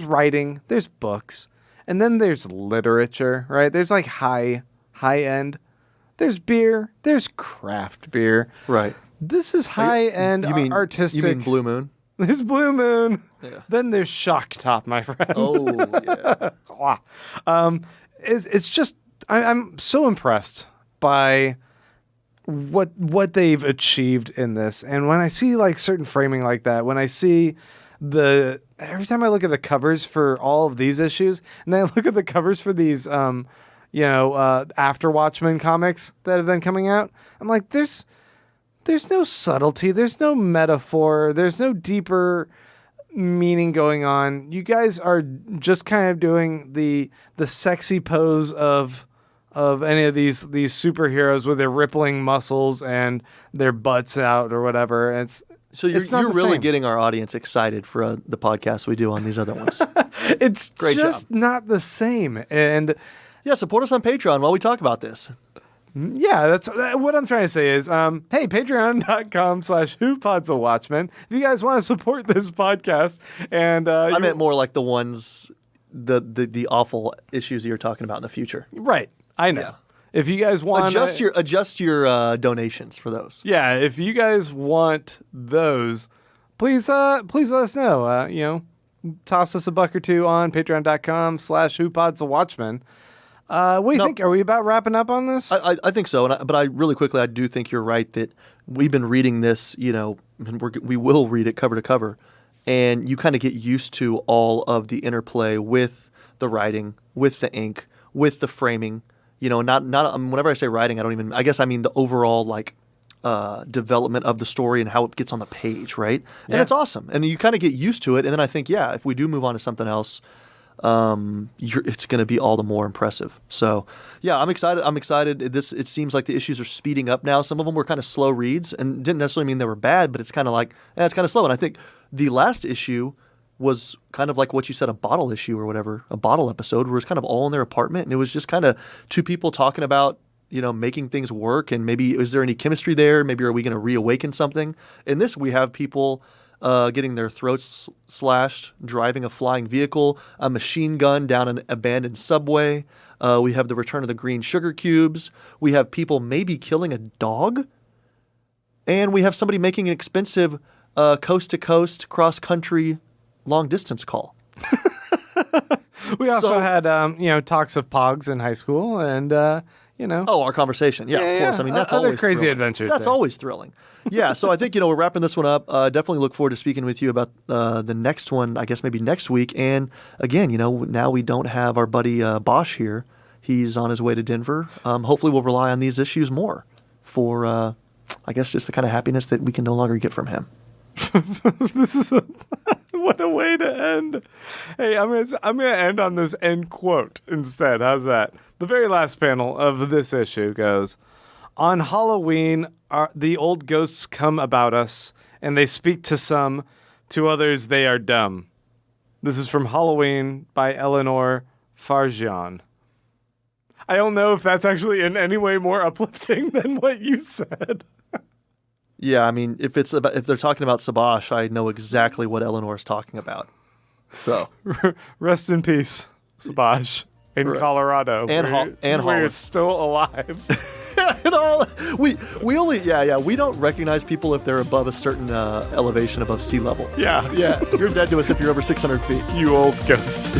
writing, there's books, and then there's literature, right? There's like high end. There's beer, there's craft beer, right? This is high-end artistic. You mean Blue Moon? There's Blue Moon. Yeah. Then there's Shock Top, my friend. Oh, yeah. It's just, I'm so impressed by what they've achieved in this. And when I see like certain framing like that, when I see every time I look at the covers for all of these issues, and then I look at the covers for these, after Watchmen comics that have been coming out, I'm like, there's no subtlety, there's no metaphor, there's no deeper meaning going on. You guys are just kind of doing the sexy pose of any of these superheroes with their rippling muscles and their butts out or whatever. So you're really getting our audience excited for the podcast we do on these other ones. It's Great just job. not the same. And yeah, support us on Patreon while we talk about this. yeah, that's what I'm trying to say is, hey, patreon.com/WhoPodsAWatchmen. If you guys want to support this podcast, and I meant more like the ones, the awful issues you're talking about in the future. Right, I know. Yeah. If you guys want adjust your donations for those. Yeah, if you guys want those, please let us know. Toss us a buck or two on patreon.com/WhoPodsAWatchmen. What do you think? Are we about wrapping up on this? I think so, but I really quickly, I do think you're right that we've been reading this, and we will read it cover to cover, and you kind of get used to all of the interplay with the writing, with the ink, with the framing. Not whenever I say writing, I guess I mean the overall development of the story and how it gets on the page, right? And it's awesome, and you kind of get used to it, and then I think, if we do move on to something else, it's going to be all the more impressive. So, I'm excited. It seems like the issues are speeding up now. Some of them were kind of slow reads, and didn't necessarily mean they were bad, but it's kind of like, it's kind of slow. And I think the last issue was kind of like what you said, a bottle issue or whatever, a bottle episode where it's kind of all in their apartment, and it was just kind of two people talking about, making things work, and maybe is there any chemistry there? Maybe are we going to reawaken something? In this, we have people getting their throats slashed, driving a flying vehicle, a machine gun down an abandoned subway. We have the return of the green sugar cubes. We have people maybe killing a dog. And we have somebody making an expensive coast-to-coast, cross-country, long-distance call. We also had, talks of pogs in high school, and, Oh, our conversation. Yeah, of course. I mean, that's other always crazy thrilling. adventures. That's always thrilling. Yeah, so I think, we're wrapping this one up. Definitely look forward to speaking with you about the next one, I guess maybe next week. And again, now we don't have our buddy Bosch here. He's on his way to Denver. Hopefully we'll rely on these issues more for, I guess, just the kind of happiness that we can no longer get from him. This is what a way to end. Hey, I'm gonna end on this end quote instead. How's that? The very last panel of this issue goes, "On Halloween, the old ghosts come about us, and they speak to some, to others they are dumb." This is from Halloween by Eleanor Farjeon. I don't know if that's actually in any way more uplifting than what you said. Yeah, I mean, if they're talking about Sabash, I know exactly what Eleanor's talking about. So, rest in peace, Sabash, in Colorado, and we're Hollis. still alive. And all we only we don't recognize people if they're above a certain elevation above sea level. Yeah, You're dead to us if you're over 600 feet. you old ghost.